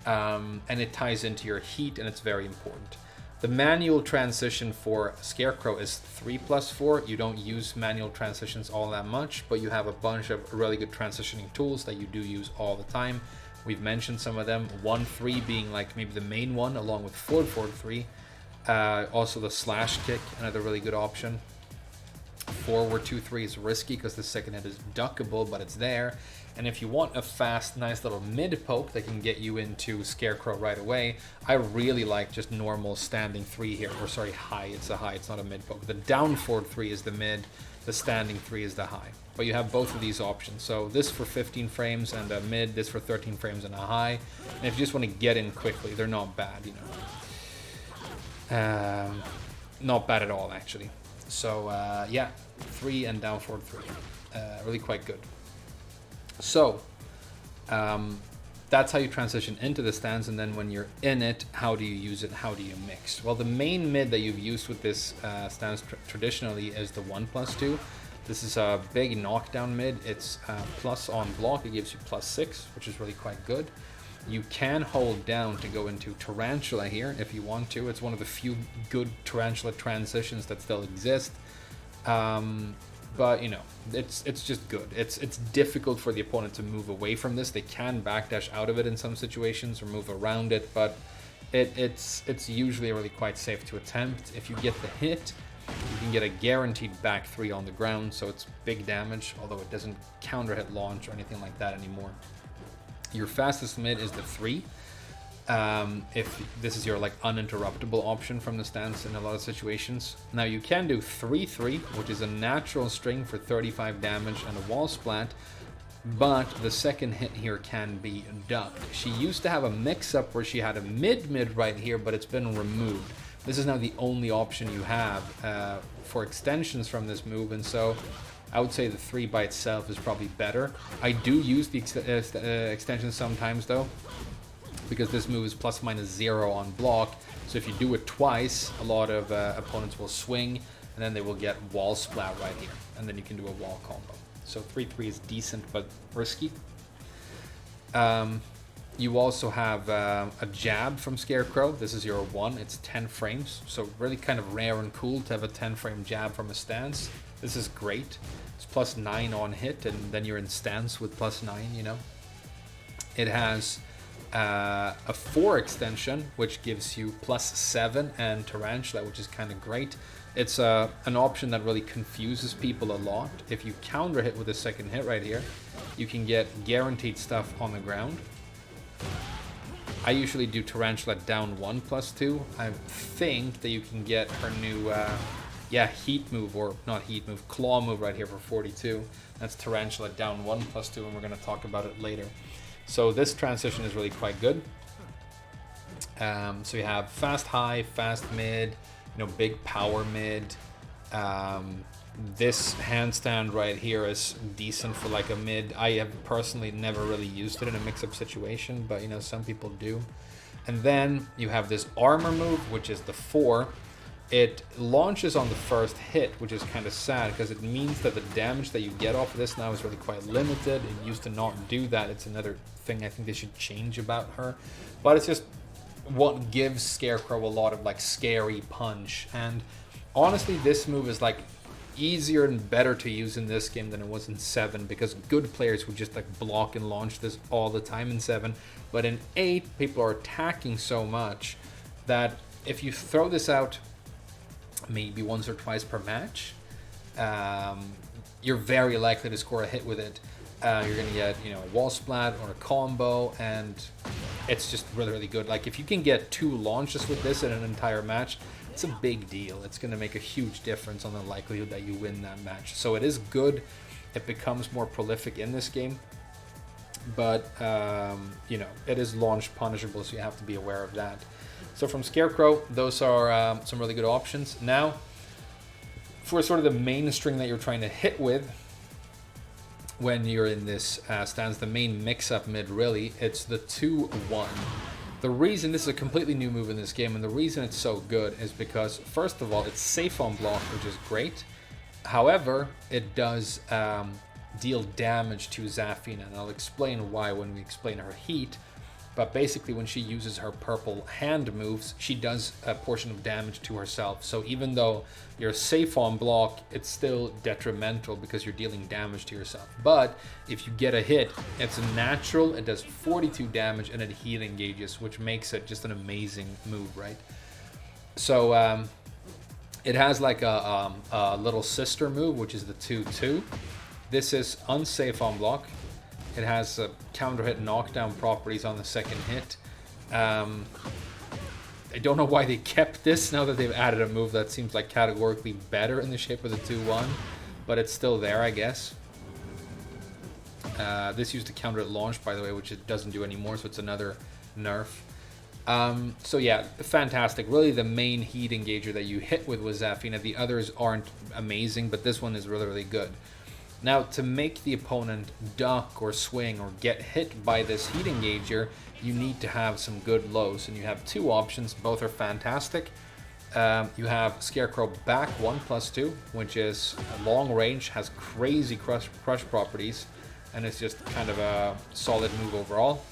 A: And it ties into your heat, and it's very important. The manual transition for Scarecrow is 3+4. You don't use manual transitions all that much, but you have a bunch of really good transitioning tools that you do use all the time. We've mentioned some of them, 1-3 being like maybe the main one, along with forward 3. Also the slash kick, another really good option. Forward 2-3 is risky because the second hit is duckable, but it's there. And if you want a fast, nice little mid poke that can get you into Scarecrow right away, I really like just normal standing 3 here. Or sorry, high. It's a high. It's not a mid poke. The down forward 3 is the mid. The standing 3 is the high. But you have both of these options. So this for 15 frames and a mid. This for 13 frames and a high. And if you just want to get in quickly, they're not bad, you know. Not bad at all, actually. So yeah, 3 and down forward 3. Really quite good. So that's how you transition into the stance, and then when you're in it, how do you use it? How do you mix? Well, the main mid that you've used with this stance traditionally is the 1+2. This is a big knockdown mid. It's plus on block. It gives you +6, which is really quite good. You can hold down to go into Tarantula here if you want to. It's one of the few good Tarantula transitions that still exist. But you know, it's just good. It's difficult for the opponent to move away from this. They can backdash out of it in some situations or move around it, but it's usually really quite safe to attempt. If you get the hit, you can get a guaranteed back 3 on the ground, so it's big damage, although it doesn't counter hit launch or anything like that anymore. Your fastest mid is the 3. If this is your like uninterruptible option from the stance in a lot of situations. Now you can do 3-3, which is a natural string for 35 damage and a wall splat, but the second hit here can be ducked. She used to have a mix-up where she had a mid right here, but it's been removed. This is now the only option you have for extensions from this move, and so I would say the 3 by itself is probably better. I do use the extensions sometimes though, because this move is ±0 on block. So if you do it twice, a lot of opponents will swing, and then they will get wall splat right here, and then you can do a wall combo. So 3-3 is decent but risky. You also have a jab from Scarecrow. This is your 1. It's 10 frames, so really kind of rare and cool to have a 10-frame jab from a stance. This is great. It's +9 on hit, and then you're in stance with +9, you know. It has a 4 extension, which gives you +7 and Tarantula, which is kind of great. It's an option that really confuses people a lot. If you counter hit with a second hit right here, you can get guaranteed stuff on the ground. I usually do Tarantula down 1 +2. I think that you can get her new heat move, or not heat move, claw move right here for 42. That's Tarantula down 1 +2, and we're going to talk about it later. So this transition is really quite good. So you have fast high, fast mid, you know, big power mid. This handstand right here is decent for like a mid. I have personally never really used it in a mix-up situation, but you know, some people do. And then you have this armor move, which is the 4. It launches on the first hit, which is kind of sad because it means that the damage that you get off of this now is really quite limited. It used to not do that. It's another thing I think they should change about her. But it's just what gives Scarecrow a lot of like scary punch. And honestly, this move is like easier and better to use in this game than it was in 7, because good players would just like block and launch this all the time in 7. But in 8, people are attacking so much that if you throw this out maybe once or twice per match, you're very likely to score a hit with it. You're gonna get, you know, a wall splat or a combo, and it's just really, really good. Like if you can get 2 launches with this in an entire match, it's a big deal. It's gonna make a huge difference on the likelihood that you win that match. So it is good. It becomes more prolific in this game, but you know, it is launch punishable, so you have to be aware of that. So from Scarecrow, those are some really good options. Now, for sort of the main string that you're trying to hit with when you're in this stance, the main mix-up mid, really, it's the 2-1. The reason this is a completely new move in this game, and the reason it's so good is because, first of all, it's safe on block, which is great. However, it does deal damage to Zafina, and I'll explain why when we explain her heat. But basically, when she uses her purple hand moves, she does a portion of damage to herself. So even though you're safe on block, it's still detrimental because you're dealing damage to yourself. But if you get a hit, it's natural, it does 42 damage, and it heat engages, which makes it just an amazing move, right? So it has like a little sister move, which is the 2-2. This is unsafe on block. It has counter hit knockdown properties on the second hit. I don't know why they kept this now that they've added a move that seems like categorically better in the shape of the 2-1, but it's still there, I guess. This used to counter hit launch, by the way, which it doesn't do anymore, so it's another nerf. So yeah, fantastic. Really the main heat engager that you hit with was Zafina. The others aren't amazing, but this one is really, really good. Now, to make the opponent duck or swing or get hit by this heat engager, you need to have some good lows, and you have two options. Both are fantastic. You have Scarecrow back 1+2, which is long range, has crazy crush properties, and it's just kind of a solid move overall.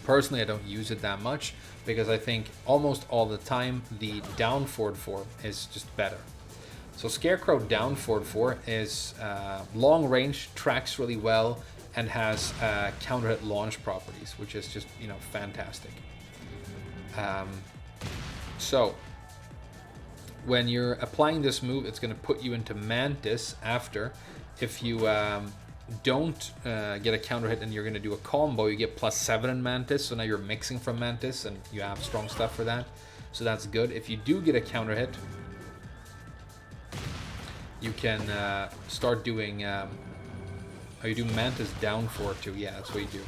A: Personally, I don't use it that much because I think almost all the time the down forward 4 is just better. So Scarecrow down forward 4 is long range, tracks really well, and has counter hit launch properties, which is just, you know, fantastic. So when you're applying this move, it's going to put you into Mantis after. If you don't get a counter hit and you're going to do a combo, you get +7 in Mantis, so now you're mixing from Mantis and you have strong stuff for that, so that's good. If you do get a counter hit, you can start doing you do Mantis down 4-2, yeah, that's what you do,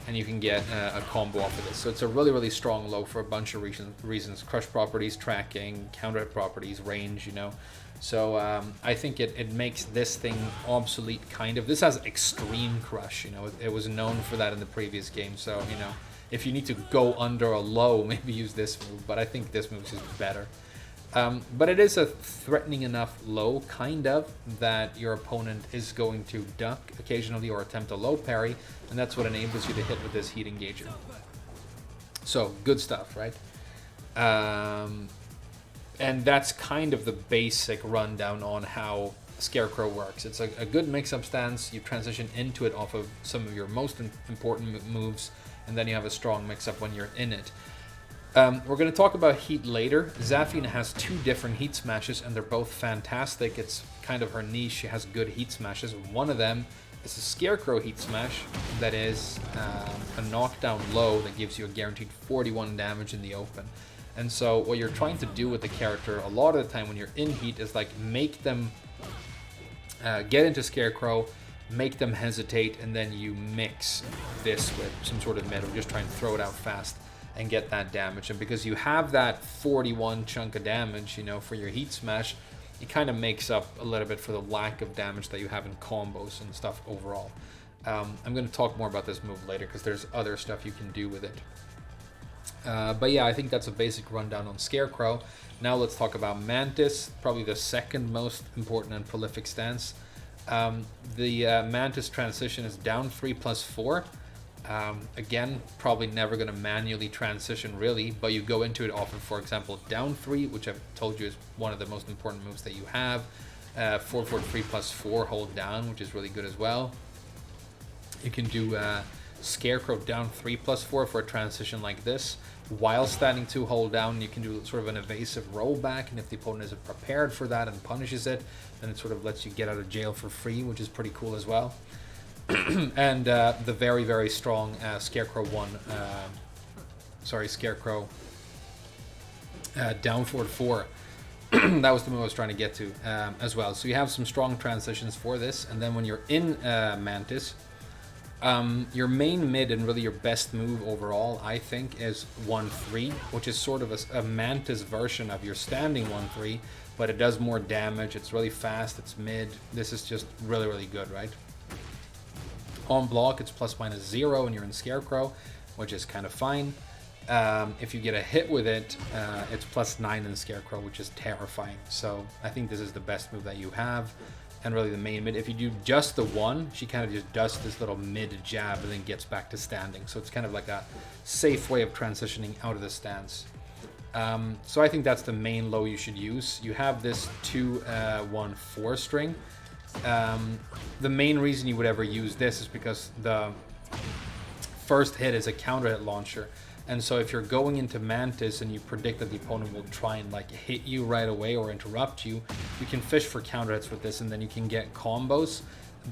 A: and you can get a combo off of this. So it's a really, really strong low for a bunch of reasons: crush properties, tracking, counter hit properties, range, you know. So I think it makes this thing obsolete, kind of. This has extreme crush, you know. It was known for that in the previous game, so, you know, if you need to go under a low, maybe use this move, but I think this move is better. But it is a threatening enough low, kind of, that your opponent is going to duck occasionally or attempt a low parry, and that's what enables you to hit with this heat engager. So, good stuff, right? And that's kind of the basic rundown on how Scarecrow works. It's a good mix-up stance. You transition into it off of some of your most important moves, and then you have a strong mix-up when you're in it. We're going to talk about heat later. Zafina has two different heat smashes, and they're both fantastic. It's kind of her niche. She has good heat smashes. One of them is a Scarecrow heat smash that is a knockdown low that gives you a guaranteed 41 damage in the open. And so what you're trying to do with the character a lot of the time when you're in heat is like make them get into Scarecrow, make them hesitate, and then you mix this with some sort of middle. Just try and throw it out fast and get that damage. And because you have that 41 chunk of damage, you know, for your heat smash, it kind of makes up a little bit for the lack of damage that you have in combos and stuff overall. I'm going to talk more about this move later because there's other stuff you can do with it. But yeah, I think that's a basic rundown on Scarecrow. Now let's talk about Mantis, probably the second most important and prolific stance. The Mantis transition is down 3+4. Again, probably never going to manually transition really, but you go into it often, for example, down 3, which I've told you is one of the most important moves that you have. 4-4-3+4 hold down, which is really good as well. You can do Scarecrow down 3+4 for a transition like this. While standing 2 hold down, you can do sort of an evasive rollback, and if the opponent isn't prepared for that and punishes it, then it sort of lets you get out of jail for free, which is pretty cool as well. And the very, very strong Scarecrow down forward 4. That was the move I was trying to get to as well. So you have some strong transitions for this, and then when you're in Mantis, your main mid and really your best move overall, I think, is 1-3, which is sort of a Mantis version of your standing 1-3, but it does more damage. It's really fast. It's mid. This is just really, really good, right? On block, it's ±0 when you're in Scarecrow, which is kind of fine. If you get a hit with it, it's +9 in Scarecrow, which is terrifying. So I think this is the best move that you have. and really the main mid. If you do just the one, she kind of just does this little mid jab and then gets back to standing. So it's kind of like a safe way of transitioning out of the stance. So I think that's the main low you should use. You have this 2-1-4 string. The main reason you would ever use this is because the first hit is a counter hit launcher. And so if you're going into Mantis and you predict that the opponent will try and like hit you right away or interrupt you, you can fish for counter hits with this, and then you can get combos.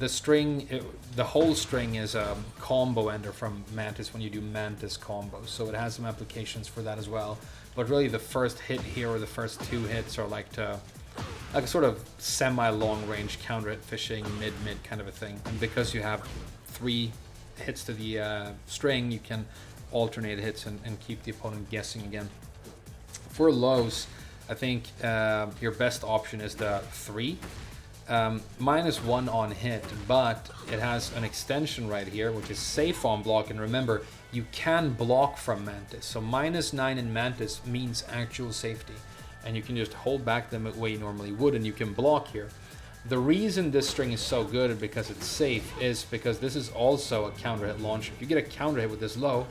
A: The string, the whole string is a combo ender from Mantis when you do Mantis combos. So it has some applications for that as well. But really the first hit here or the first two hits are like a sort of semi-long range counter hit fishing, mid-mid kind of a thing. And because you have 3 hits to the string, you can alternate hits and keep the opponent guessing again. For lows, I think your best option is the 3. -1 on hit, but it has an extension right here, which is safe on block. And remember, you can block from Mantis. So -9 in Mantis means actual safety. And you can just hold back the way you normally would, and you can block here. The reason this string is so good and because it's safe is because this is also a counter hit launcher. If you get a counter hit with this low,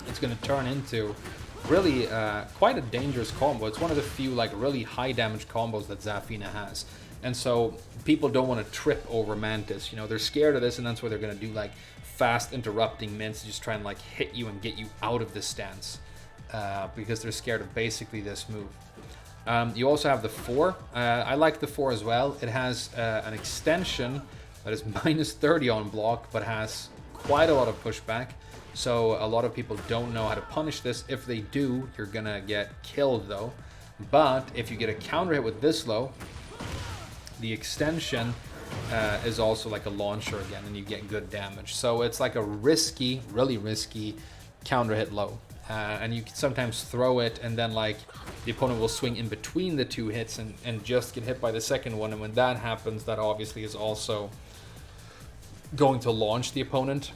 A: it's going to turn into really quite a dangerous combo. It's one of the few like really high damage combos that Zafina has. And so people don't want to trip over Mantis. You know, they're scared of this, and that's why they're going to do like fast interrupting mints, just try and like hit you and get you out of this stance because they're scared of basically this move. You also have the 4. I like the 4 as well. It has an extension that is -30 on block, but has quite a lot of pushback. So a lot of people don't know how to punish this. If they do, you're gonna get killed though. But if you get a counter hit with this low, the extension is also like a launcher again, and you get good damage. So it's like a risky, really risky counter hit low. And you can sometimes throw it, and then like the opponent will swing in between the 2 hits and just get hit by the second one. And when that happens, that obviously is also going to launch the opponent.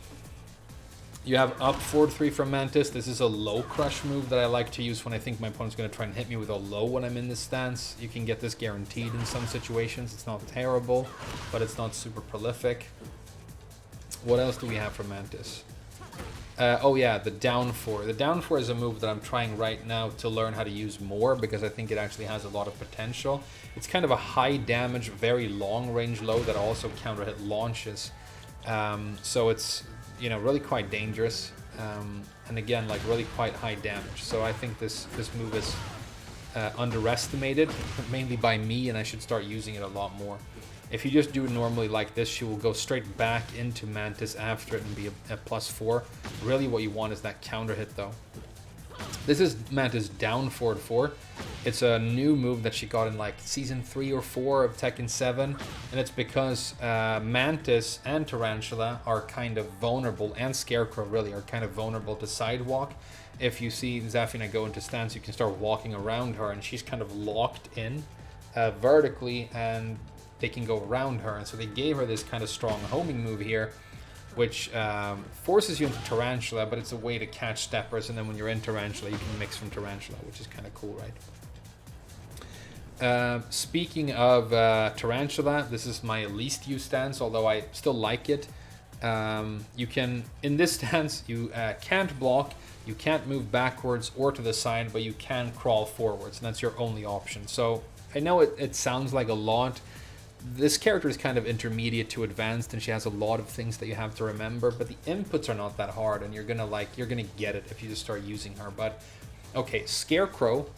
A: You have up forward 3 from Mantis. This is a low crush move that I like to use when I think my opponent's going to try and hit me with a low when I'm in this stance. You can get this guaranteed in some situations. It's not terrible, but it's not super prolific. What else do we have from Mantis? Oh yeah, the down 4. The down 4 is a move that I'm trying right now to learn how to use more because I think it actually has a lot of potential. It's kind of a high damage, very long range low that also counter hit launches. So it's, you know, really quite dangerous. And again, like really quite high damage. So I think this move is underestimated, mainly by me, and I should start using it a lot more. If you just do it normally like this, she will go straight back into Mantis after it and be a +4. Really what you want is that counter hit though. This is Mantis down forward 4. It's a new move that she got in like season 3 or 4 of Tekken 7. And it's because Mantis and Tarantula are kind of vulnerable, and Scarecrow really are kind of vulnerable to sidewalk. If you see Zafina go into stance, you can start walking around her, and she's kind of locked in vertically, and they can go around her. And so they gave her this kind of strong homing move here, which forces you into Tarantula, but it's a way to catch steppers, and then when you're in Tarantula, you can mix from Tarantula, which is kind of cool, right? Speaking of Tarantula, this is my least used stance, although I still like it. You can, in this stance, you can't block, you can't move backwards or to the side, but you can crawl forwards, and that's your only option. So I know it sounds like a lot. This character is kind of intermediate to advanced, and she has a lot of things that you have to remember, but the inputs are not that hard, and you're gonna get it if you just start using her. But okay, Scarecrow,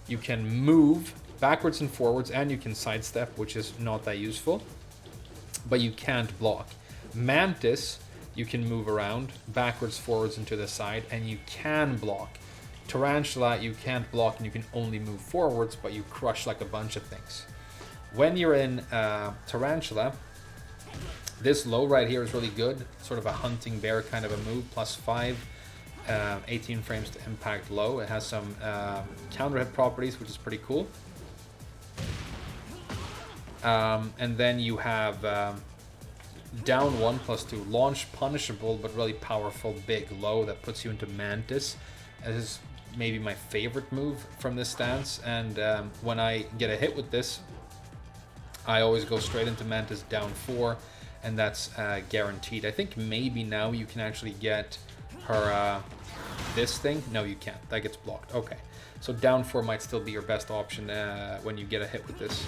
A: you can move backwards and forwards, and you can sidestep, which is not that useful, but you can't block. Mantis, you can move around backwards, forwards, and to the side, and you can block. Tarantula, you can't block, and you can only move forwards, but you crush like a bunch of things. When you're in Tarantula, this low right here is really good. Sort of a hunting bear kind of a move, +5, 18 frames to impact low. It has some counter hit properties, which is pretty cool. And then you have down 1 +2, launch punishable, but really powerful big low that puts you into Mantis. This is maybe my favorite move from this stance. And when I get a hit with this, I always go straight into Mantis down 4, and that's guaranteed. I think maybe now you can actually get her this thing. No, you can't. That gets blocked. Okay, so down 4 might still be your best option when you get a hit with this.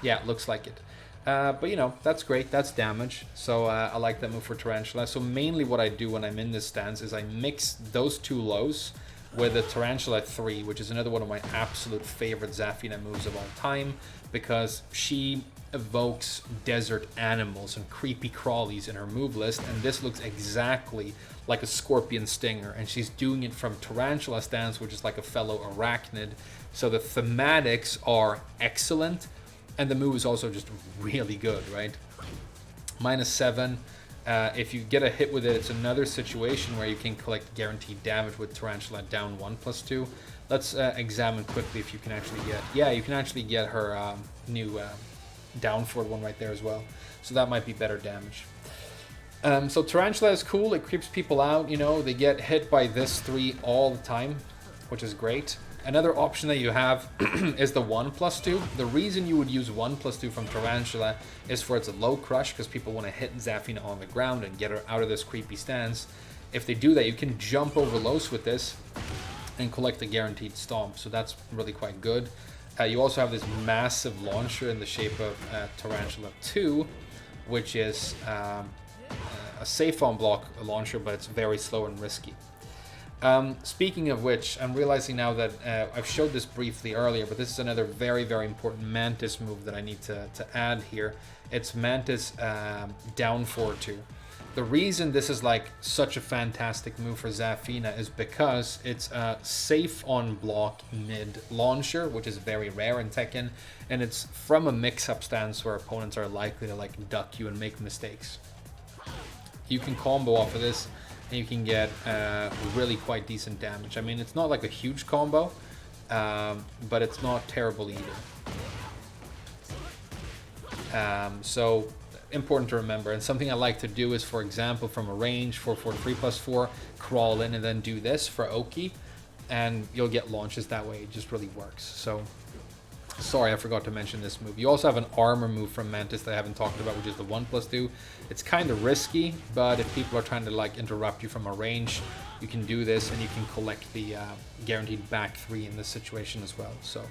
A: Yeah, it looks like it. But you know, that's great, that's damage, so I like that move for Tarantula. So mainly what I do when I'm in this stance is I mix those 2 lows with a Tarantula 3, which is another one of my absolute favorite Zafina moves of all time, because she evokes desert animals and creepy crawlies in her move list, and this looks exactly like a scorpion stinger, and she's doing it from Tarantula stance, which is like a fellow arachnid. So the thematics are excellent, and the move is also just really good, right? -7. If you get a hit with it, it's another situation where you can collect guaranteed damage with Tarantula down 1+2. Let's examine quickly if you can actually get... Yeah, you can actually get her new down forward one right there as well. So that might be better damage. So Tarantula is cool. It creeps people out, you know. They get hit by this 3 all the time, which is great. Another option that you have is the 1+2. The reason you would use 1+2 from Tarantula is for its low crush, because people want to hit Zafina on the ground and get her out of this creepy stance. If they do that, you can jump over lows with this and collect a guaranteed stomp, so that's really quite good. You also have this massive launcher in the shape of Tarantula 2, which is a safe on block launcher, but it's very slow and risky. Speaking of which, I'm realizing now that I've showed this briefly earlier, but this is another very, very important Mantis move that I need to add here. It's Mantis down 4-2. The reason this is like such a fantastic move for Zafina is because it's a safe on block mid launcher, which is very rare in Tekken, and it's from a mix-up stance where opponents are likely to like duck you and make mistakes. You can combo off of this, and you can get really quite decent damage. I mean, it's not like a huge combo, but it's not terrible either. So important to remember, and something I like to do is, for example, from a range 4-4-3+4, crawl in and then do this for Oki, and you'll get launches that way. It just really works. So sorry, I forgot to mention this move. You also have an armor move from Mantis that I haven't talked about, which is the 1+2. It's kind of risky, but if people are trying to like interrupt you from a range, you can do this, and you can collect the guaranteed back 3 in this situation as well. So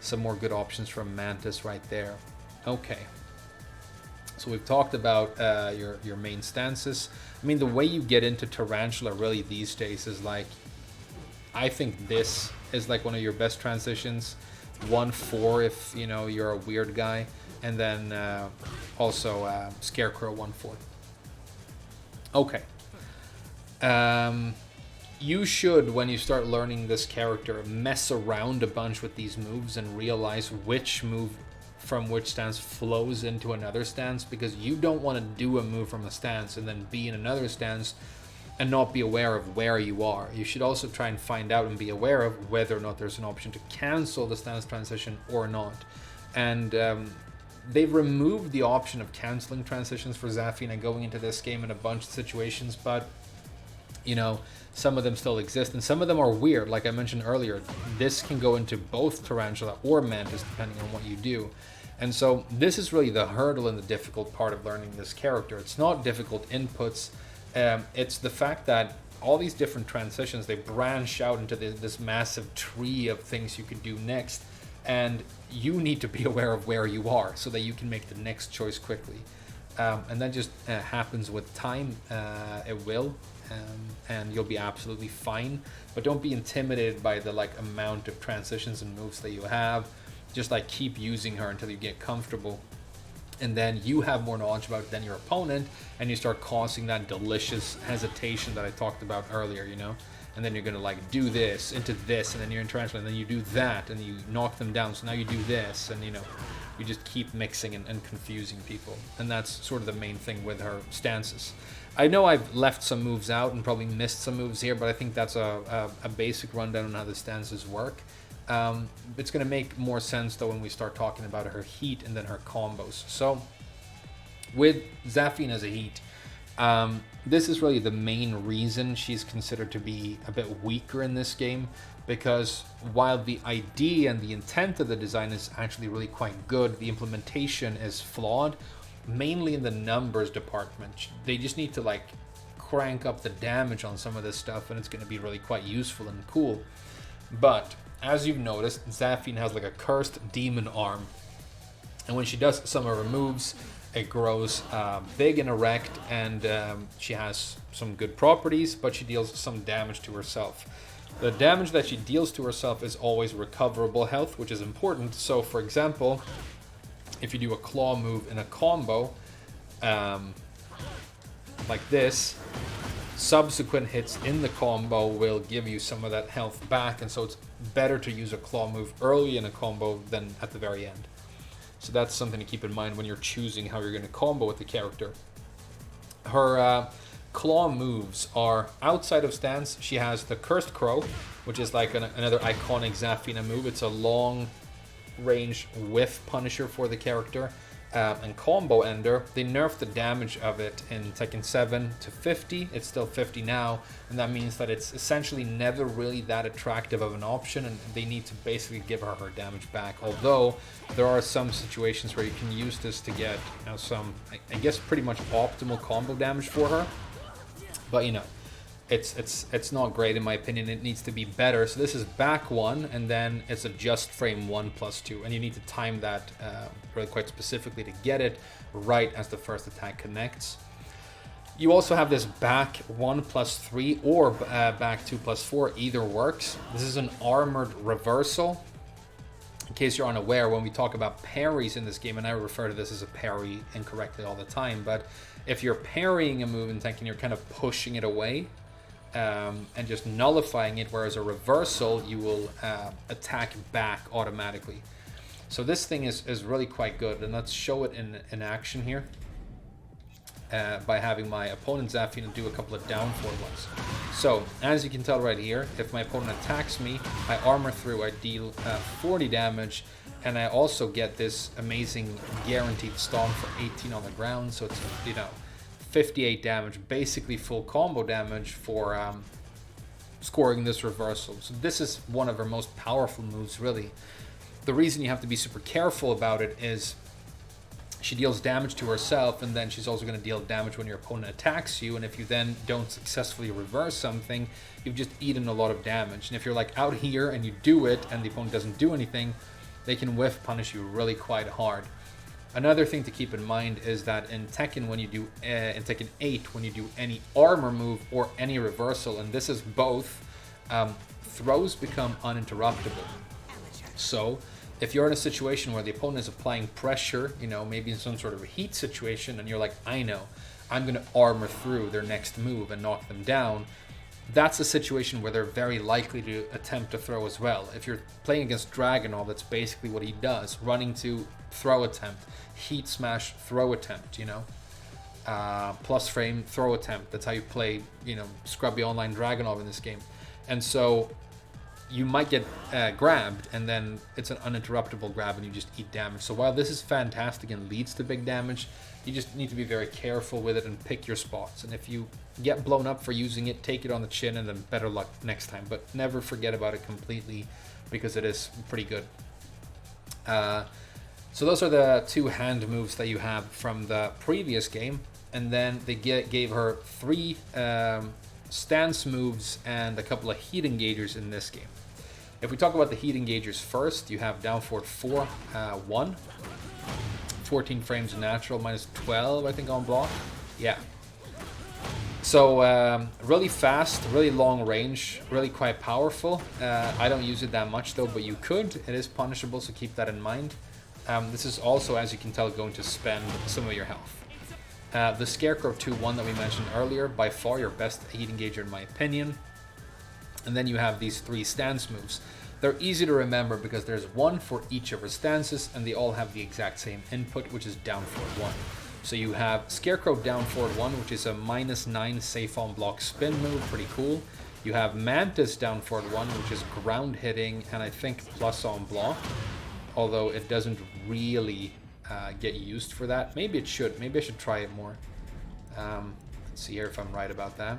A: some more good options from Mantis right there. Okay, so we've talked about your main stances. I mean, the way you get into Tarantula really these days is like, I think this is like one of your best transitions. 1-4 if you know you're a weird guy, and then also Scarecrow 1-4. Okay. You should, when you start learning this character, mess around a bunch with these moves and realize which move from which stance flows into another stance, because you don't want to do a move from a stance and then be in another stance and not be aware of where you are. You should also try and find out and be aware of whether or not there's an option to cancel the stance transition or not. And they've removed the option of canceling transitions for Zafina going into this game in a bunch of situations, but you know, some of them still exist, and some of them are weird. Like I mentioned earlier, this can go into both Tarantula or Mantis depending on what you do. And so this is really the hurdle and the difficult part of learning this character. It's not difficult inputs. It's the fact that all these different transitions, they branch out into this massive tree of things you could do next, and you need to be aware of where you are so that you can make the next choice quickly. And that just happens with time. It will, and you'll be absolutely fine. But don't be intimidated by the like amount of transitions and moves that you have. Just like keep using her until you get comfortable, and then you have more knowledge about it than your opponent, and you start causing that delicious hesitation that I talked about earlier, you know. And then you're gonna like do this into this, and then you're in Tarantula, and then you do that, and you knock them down, so now you do this, and you know, you just keep mixing and confusing people. And that's sort of the main thing with her stances. I know I've left some moves out and probably missed some moves here, but I think that's a basic rundown on how the stances work. It's going to make more sense though when we start talking about her heat and then her combos. So with Zafina as a heat, This is really the main reason she's considered to be a bit weaker in this game, because while the idea and the intent of the design is actually really quite good, the implementation is flawed, mainly in the numbers department. They just need to like crank up the damage on some of this stuff, and it's going to be really quite useful and cool. But as you've noticed, Zafina has like a cursed demon arm, and when she does some of her moves, it grows big and erect, and she has some good properties, but she deals some damage to herself. The damage that she deals to herself is always recoverable health, which is important. So for example, if you do a claw move in a combo like this, subsequent hits in the combo will give you some of that health back, and so it's better to use a claw move early in a combo than at the very end. So that's something to keep in mind when you're choosing how you're going to combo with the character. Her claw moves are outside of stance. She has the Cursed Crow, which is like another iconic Zafina move. It's a long range whiff punisher for the character. And combo ender, they nerfed the damage of it in Tekken 7 to 50. It's still 50 now, and that means that it's essentially never really that attractive of an option, and they need to basically give her damage back. Although there are some situations where you can use this to get, you know, some, I guess, pretty much optimal combo damage for her. But you know, it's not great in my opinion. It needs to be better. So this is back 1, and then it's a just frame 1 plus 2, and you need to time that really quite specifically to get it right as the first attack connects. You also have this back 1 plus 3 or back 2 plus 4, either works. This is an armored reversal. In case you're unaware, when we talk about parries in this game, and I refer to this as a parry incorrectly all the time, but if you're parrying a move in Tekken, you're kind of pushing it away and just nullifying it, whereas a reversal, you will attack back automatically. So this thing is really quite good, and let's show it in action here by having my opponent Zafina do a couple of down forward ones. So as you can tell right here, if my opponent attacks me, I armor through, I deal 40 damage, and I also get this amazing guaranteed stomp for 18 on the ground. So it's, you know, 58 damage, basically full combo damage for scoring this reversal. So this is one of her most powerful moves, really. The reason you have to be super careful about it is she deals damage to herself, and then she's also going to deal damage when your opponent attacks you, and if you then don't successfully reverse something, you've just eaten a lot of damage. And if you're like out here and you do it and the opponent doesn't do anything, they can whiff punish you really quite hard. Another thing to keep in mind is that in Tekken, when you do in Tekken 8, when you do any armor move or any reversal, and this is both, throws become uninterruptible. So if you're in a situation where the opponent is applying pressure, you know, maybe in some sort of a heat situation, and you're like, I know, I'm going to armor through their next move and knock them down, that's a situation where they're very likely to attempt to throw as well. If you're playing against Dragunov, that's basically what he does. Running to throw attempt, heat smash, throw attempt, you know. Plus frame, throw attempt. That's how you play, you know, scrubby online Dragunov in this game. And so you might get grabbed, and then it's an uninterruptible grab and you just eat damage. So while this is fantastic and leads to big damage, you just need to be very careful with it and pick your spots. And if you get blown up for using it, take it on the chin, and then better luck next time. But never forget about it completely, because it is pretty good. So those are the two hand moves that you have from the previous game. And then they gave her 3 stance moves and a couple of heat engagers in this game. If we talk about the heat engagers first, you have down forward 4, 1, 14 frames natural, minus 12, I think, on block. Yeah. So really fast, really long range, really quite powerful. I don't use it that much though, but you could. It is punishable, so keep that in mind. This is also, as you can tell, going to spend some of your health. The Scarecrow 2-1 that we mentioned earlier, by far your best heat engager in my opinion. And then you have these 3 stance moves. They're easy to remember because there's 1 for each of her stances, and they all have the exact same input, which is down forward 1. So you have Scarecrow down forward 1, which is a -9 safe on block spin move, pretty cool. You have Mantis down forward 1, which is ground hitting and I think plus on block, although it doesn't really get used for that. Maybe it should. Maybe I should try it more. Let's Let's see here if I'm right about that.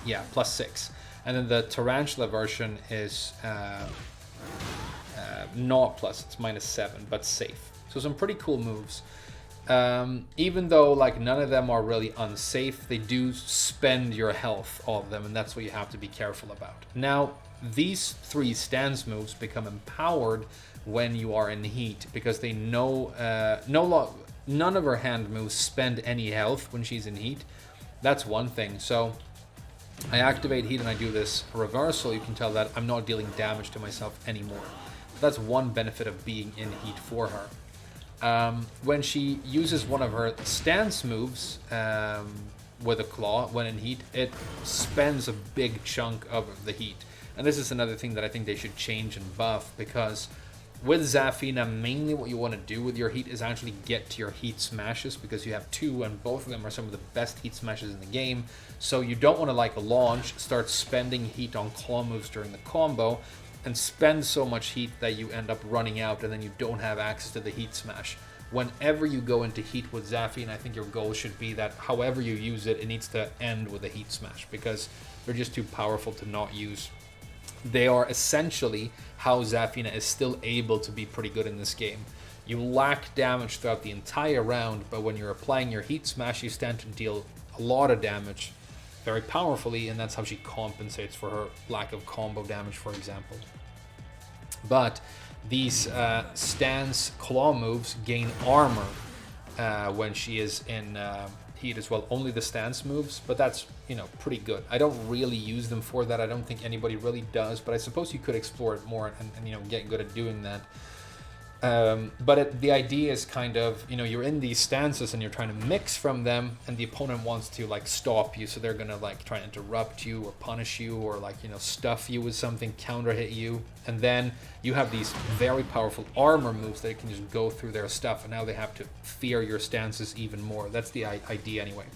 A: Yeah, +6. And then the Tarantula version is not plus, it's -7, but safe. So some pretty cool moves. Even though like none of them are really unsafe, they do spend your health, all of them, and that's what you have to be careful about. Now, these 3 stance moves become empowered when you are in heat, because they know none of her hand moves spend any health when she's in heat. That's one thing. So I activate heat and I do this reversal. You can tell that I'm not dealing damage to myself anymore. That's one benefit of being in heat for her. When she uses one of her stance moves with a claw when in heat, it spends a big chunk of the heat. And this is another thing that I think they should change and buff, because with Zafina, mainly what you want to do with your heat is actually get to your heat smashes, because you have 2 and both of them are some of the best heat smashes in the game. So you don't want to like launch, start spending heat on claw moves during the combo, and spend so much heat that you end up running out and then you don't have access to the heat smash. Whenever you go into heat with Zafina, I think your goal should be that however you use it, it needs to end with a heat smash, because they're just too powerful to not use. They are essentially how Zafina is still able to be pretty good in this game. You lack damage throughout the entire round, but when you're applying your heat smash, you stand to deal a lot of damage very powerfully, and that's how she compensates for her lack of combo damage, for example. But these stance claw moves gain armor when she is in heat as well. Only the stance moves, but that's, you know, pretty good. I don't really use them for that. I don't think anybody really does, but I suppose you could explore it more and you know, get good at doing that. But the idea is kind of, you know, you're in these stances and you're trying to mix from them, and the opponent wants to like stop you, so they're gonna like try and interrupt you or punish you or like, you know, stuff you with something, counter hit you, and then you have these very powerful armor moves that can just go through their stuff, and now they have to fear your stances even more. That's the idea anyway.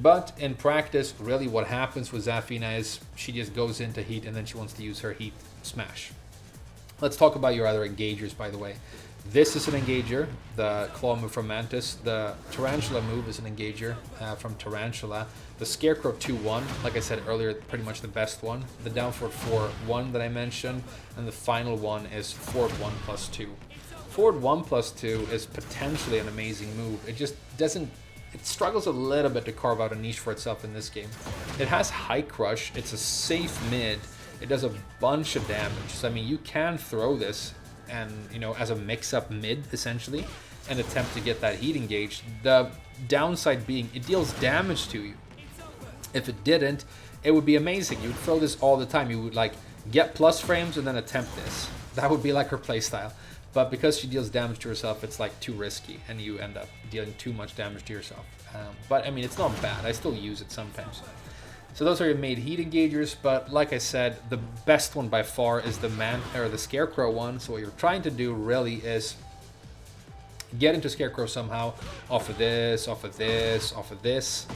A: But in practice, really what happens with Zafina is she just goes into heat and then she wants to use her heat smash. Let's talk about your other engagers, by the way. This is an engager, the claw move from Mantis. The Tarantula move is an engager from Tarantula. The Scarecrow 2-1, like I said earlier, pretty much the best one. The down forward 4-1 that I mentioned, and the final one is forward 1+2. Forward 1+2 is potentially an amazing move. It just doesn't, it struggles a little bit to carve out a niche for itself in this game. It has high crush, it's a safe mid, it does a bunch of damage. So I mean, you can throw this and, you know, as a mix-up mid essentially, and attempt to get that heat engaged. The downside being it deals damage to you. If it didn't, it would be amazing. You would throw this all the time. You would like get plus frames and then attempt this. That would be like her playstyle. But because she deals damage to herself, it's like too risky, and you end up dealing too much damage to yourself. But I mean, it's not bad. I still use it sometimes. So those are your made heat engagers, but like I said, the best one by far is the Scarecrow one. So what you're trying to do really is get into Scarecrow somehow, off of this, off of this, off of this.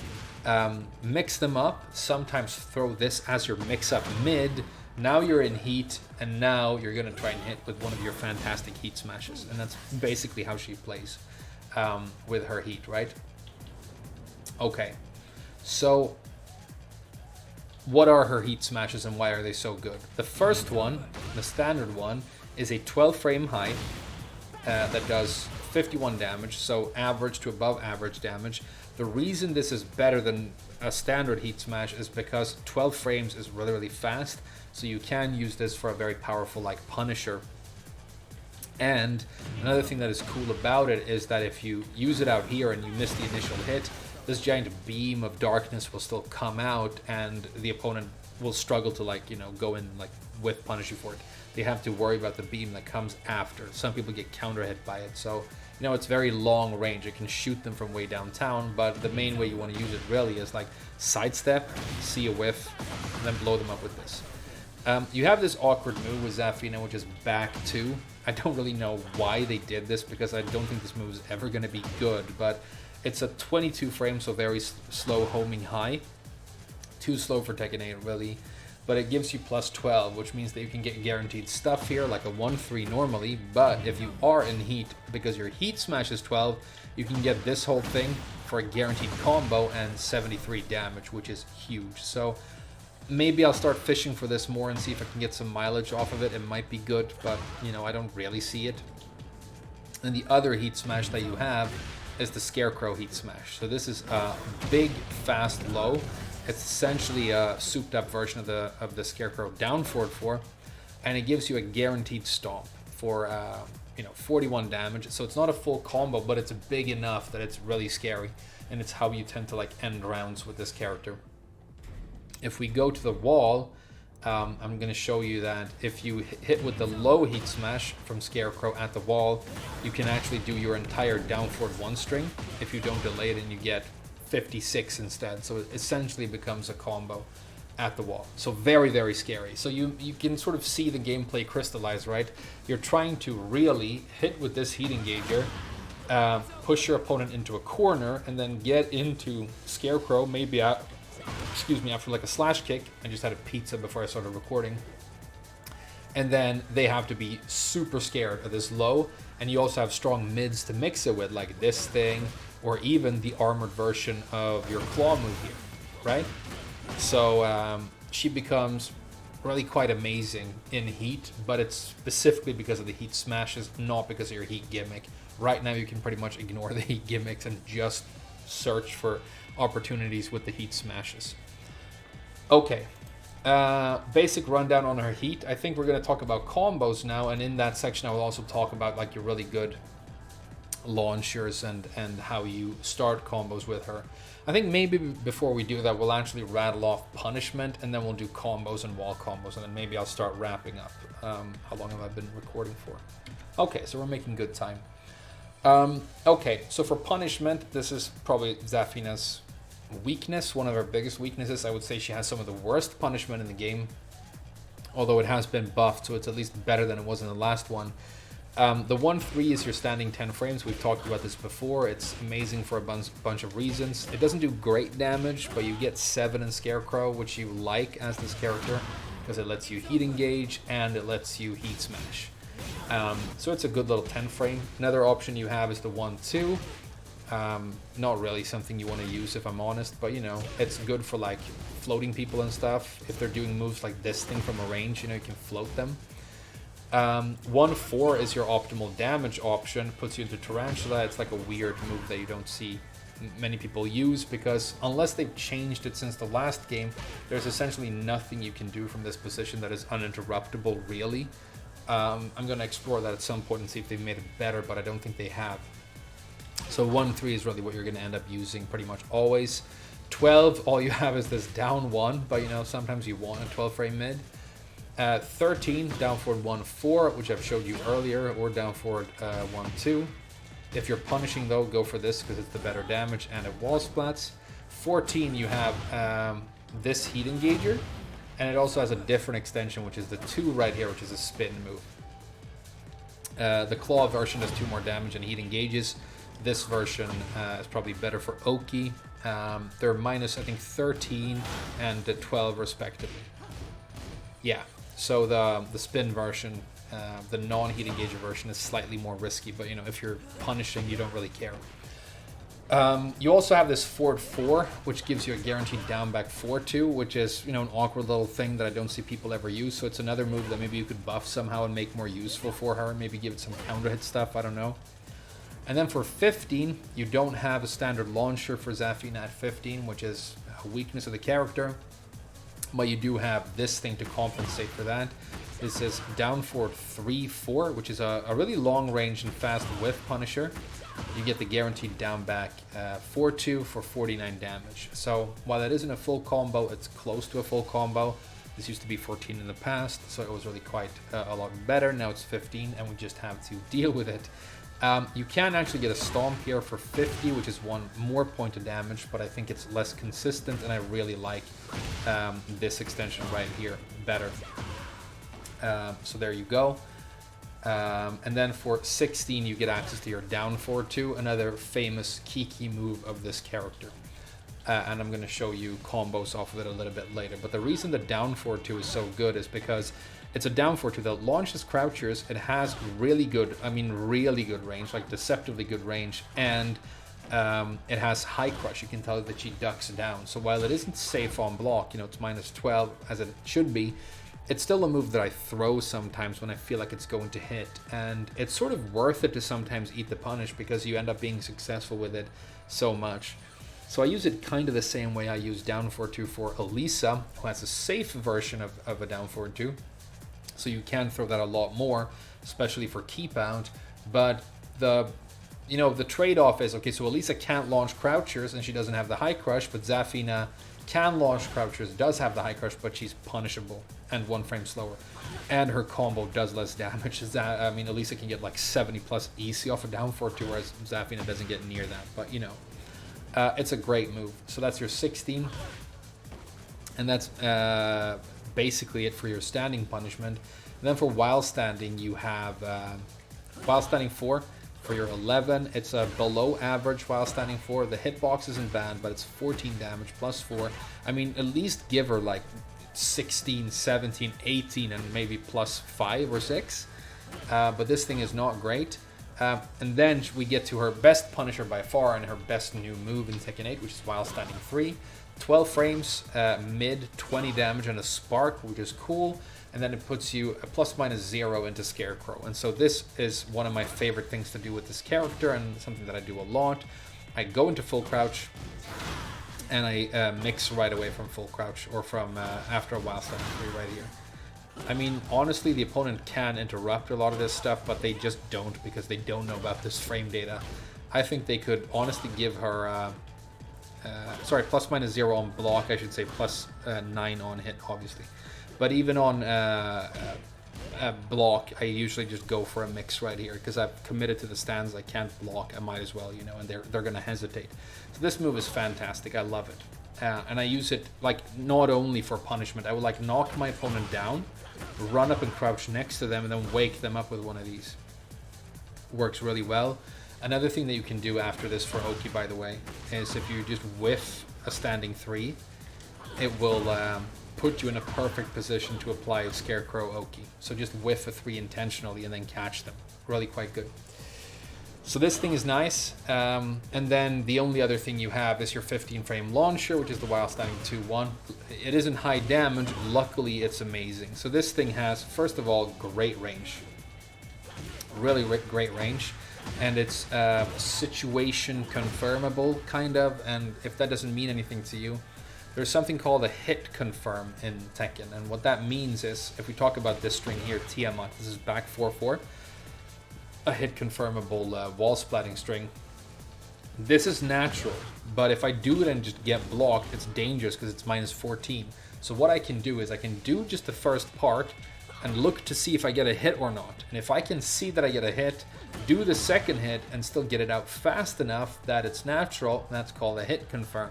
A: Mix them up, sometimes throw this as your mix-up mid. Now you're in heat, and now you're going to try and hit with one of your fantastic heat smashes. And that's basically how she plays with her heat, right? Okay, so what are her heat smashes and why are they so good? The first one, the standard one, is a 12 frame high that does 51 damage, so average to above average damage. The reason this is better than a standard heat smash is because 12 frames is really, really fast, so you can use this for a very powerful like Punisher. And another thing that is cool about it is that if you use it out here and you miss the initial hit, this giant beam of darkness will still come out, and the opponent will struggle to like, you know, go in like with punish you for it. They have to worry about the beam that comes after. Some people get counter hit by it, so you know, it's very long range. It can shoot them from way downtown, but the main way you want to use it really is like sidestep, see a whiff, and then blow them up with this. You have this awkward move with Zafina, which is back 2. I don't really know why they did this, because I don't think this move is ever going to be good, but it's a 22 frame, so very slow homing high. Too slow for Tekken 8, really. but it gives you plus 12, which means that you can get guaranteed stuff here, like a 1-3 normally, but if you are in heat, because your heat smash is 12, you can get this whole thing for a guaranteed combo and 73 damage, which is huge. So maybe I'll start fishing for this more and see if I can get some mileage off of it. It might be good, but, you know, I don't really see it. And the other heat smash that you have is the Scarecrow heat smash. So this is a big, fast, low. It's essentially a souped up version of the Scarecrow down forward 4, and it gives you a guaranteed stomp for 41 damage. So it's not a full combo, but it's big enough that it's really scary, and it's how you tend to like end rounds with this character. If we go to the wall, I'm going to show you that if you hit with the low heat smash from Scarecrow at the wall, you can actually do your entire down forward 1 string. If you don't delay it, and you get 56 instead. So it essentially becomes a combo at the wall. So very, very scary. So you can sort of see the gameplay crystallize, right? You're trying to really hit with this heat engager, push your opponent into a corner, and then get into Scarecrow, maybe after like a slash kick. I just had a pizza before I started recording. And then they have to be super scared of this low, and you also have strong mids to mix it with, like this thing, or even the armored version of your claw move here, right? So she becomes really quite amazing in heat, but it's specifically because of the heat smashes, not because of your heat gimmick. Right now you can pretty much ignore the heat gimmicks and just search for opportunities with the heat smashes. Okay, basic rundown on her heat. I think we're going to talk about combos now, and in that section I will also talk about like your really good launchers and how you start combos with her. I think maybe before we do that, we'll actually rattle off punishment, and then we'll do combos and wall combos, and then maybe I'll start wrapping up. How long have I been recording for? Okay, so we're making good time. Okay, so for punishment, this is probably Zafina's weakness, one of her biggest weaknesses. I would say she has some of the worst punishment in the game, although it has been buffed, so it's at least better than it was in the last one. The 1-3 is your standing 10 frames. We've talked about this before. It's amazing for a bunch of reasons. It doesn't do great damage, but you get 7 in Scarecrow, which you like as this character, because it lets you heat engage and it lets you heat smash. So it's a good little 10 frame. Another option you have is the 1-2. Not really something you want to use, if I'm honest, but you know, it's good for like floating people and stuff. If they're doing moves like this thing from a range, you know, you can float them. 1-4 is your optimal damage option, puts you into Tarantula. It's like a weird move that you don't see many people use, because unless they've changed it since the last game, there's essentially nothing you can do from this position that is uninterruptible, really. I'm going to explore that at some point and see if they've made it better, but I don't think they have. So 1-3 is really what you're going to end up using pretty much always. 12, all you have is this down 1, but you know, sometimes you want a 12 frame mid. 13, down forward 1-4, which I've showed you earlier, or down forward 1-2. If you're punishing though, go for this because it's the better damage and it wall splats. 14, you have this heat engager, and it also has a different extension, which is the 2 right here, which is a spin move. The claw version does 2 more damage and heat engages. This version is probably better for Oki. They're minus, I think, 13 and 12 respectively. Yeah, so the spin version, the non-heat engager version, is slightly more risky, but you know, if you're punishing, you don't really care. You also have this forward 4, which gives you a guaranteed down back 4-2, which is, you know, an awkward little thing that I don't see people ever use. So it's another move that maybe you could buff somehow and make more useful for her. Maybe give it some counter hit stuff, I don't know. And then for 15, you don't have a standard launcher for Zafina at 15, which is a weakness of the character. But you do have this thing to compensate for that. This is down forward 3-4, which is a really long range and fast whiff punisher. You get the guaranteed down back 4-2 for 49 damage. So while that isn't a full combo, it's close to a full combo. This used to be 14 in the past, so it was really quite a lot better. Now it's 15, and we just have to deal with it. You can actually get a stomp here for 50, which is 1 more point of damage, but I think it's less consistent, and I really like this extension right here better. So there you go. And then for 16, you get access to your down forward 2, another famous Kiki move of this character. and I'm going to show you combos off of it a little bit later. But the reason the down forward 2 is so good is because it's a down forward 2 that launches crouchers. It has really good, I mean really good range, like deceptively good range, and it has high crush. You can tell that she ducks down. So while it isn't safe on block, you know, it's minus 12 as it should be, it's still a move that I throw sometimes when I feel like it's going to hit. And it's sort of worth it to sometimes eat the punish because you end up being successful with it so much. So I use it kind of the same way I use down forward 2 for Elisa, who has a safe version of a down forward 2. So you can throw that a lot more, especially for keep out. But the trade-off is, okay, so Elisa can't launch crouchers and she doesn't have the high crush, but Zafina can launch crouchers, does have the high crush, but she's punishable and 1 frame slower. And her combo does less damage. I mean, Elisa can get like 70 plus easy off a down forward 2, whereas Zafina doesn't get near that. But, you know, it's a great move. So that's your 16. And that's basically it for your standing punishment. And then for while standing, you have while standing 4. For your 11, it's a below average while standing 4. The hitbox isn't bad, but it's 14 damage plus 4. I mean, at least give her like 16, 17, 18, and maybe plus 5 or 6. But this thing is not great. And then we get to her best punisher by far and her best new move in Tekken 8, which is while standing 3. 12 frames, mid 20 damage and a spark, which is cool. And then it puts you a plus minus 0 into Scarecrow. And so this is one of my favorite things to do with this character and something that I do a lot. I go into full crouch and I mix right away from full crouch or from after a while standing 3 right here. I mean, honestly, the opponent can interrupt a lot of this stuff, but they just don't because they don't know about this frame data. I think they could honestly give her, plus minus 0 on block, I should say, plus 9 on hit, obviously. But even on block, I usually just go for a mix right here because I've committed to the stands. I can't block. I might as well, you know, and they're going to hesitate. So this move is fantastic. I love it. And I use it like not only for punishment. I would like knock my opponent down, run up and crouch next to them, and then wake them up with one of these. Works really well. Another thing that you can do after this for Oki, by the way, is if you just whiff a standing 3, it will put you in a perfect position to apply Scarecrow Oki. So just whiff a 3 intentionally and then catch them. Really quite good. So this thing is nice. And then the only other thing you have is your 15 frame launcher, which is the while standing 2-1. It isn't high damage. Luckily, it's amazing. So this thing has, first of all, great range. Really great range. And it's situation confirmable, kind of. And if that doesn't mean anything to you, there's something called a hit confirm in Tekken, and what that means is, if we talk about this string here, Tiamat, this is back 4-4, a hit confirmable wall splatting string. This is natural, but if I do it and just get blocked, it's dangerous because it's minus 14. So what I can do is I can do just the first part and look to see if I get a hit or not. And if I can see that I get a hit, do the second hit and still get it out fast enough that it's natural, that's called a hit confirm.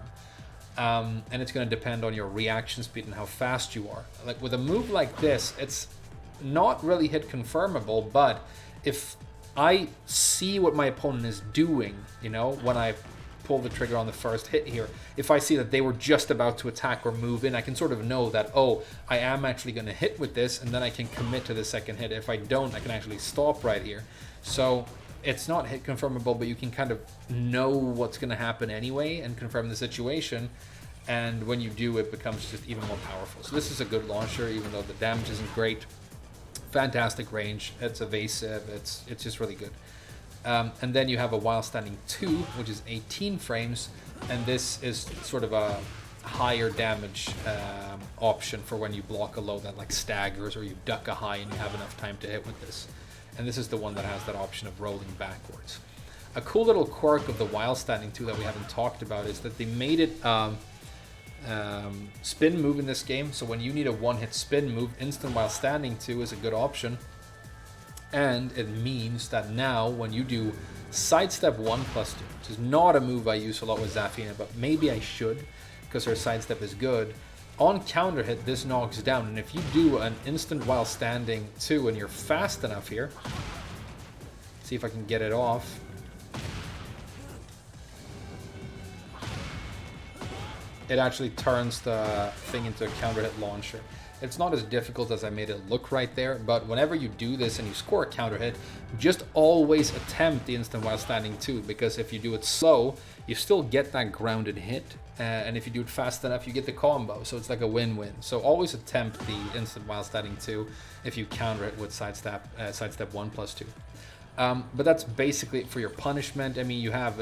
A: And it's going to depend on your reaction speed and how fast you are. Like with a move like this, it's not really hit confirmable, but if I see what my opponent is doing, you know, when I pull the trigger on the first hit here, if I see that they were just about to attack or move in, I can sort of know that, oh, I am actually going to hit with this, and then I can commit to the second hit. If I don't, I can actually stop right here. So it's not hit confirmable, but you can kind of know what's going to happen anyway and confirm the situation. And when you do, it becomes just even more powerful. So this is a good launcher, even though the damage isn't great. Fantastic range. It's evasive. It's just really good. And then you have a while standing 2, which is 18 frames. And this is sort of a higher damage option for when you block a low that like staggers, or you duck a high and you have enough time to hit with this. And this is the one that has that option of rolling backwards. A cool little quirk of the while standing 2 that we haven't talked about is that they made it spin move in this game. So when you need a one-hit spin move, instant while standing 2 is a good option. And it means that now when you do sidestep 1+2, which is not a move I use a lot with Zafina, but maybe I should because her sidestep is good. On counter hit, this knocks down, and if you do an instant while standing 2 and you're fast enough here, see if I can get it off. it actually turns the thing into a counter hit launcher. It's not as difficult as I made it look right there, but whenever you do this and you score a counter hit, just always attempt the instant while standing 2, because if you do it slow, you still get that grounded hit, and if you do it fast enough, you get the combo, so it's like a win-win. So always attempt the instant while standing 2 if you counter it with sidestep 1+2. But that's basically it for your punishment. I mean, you have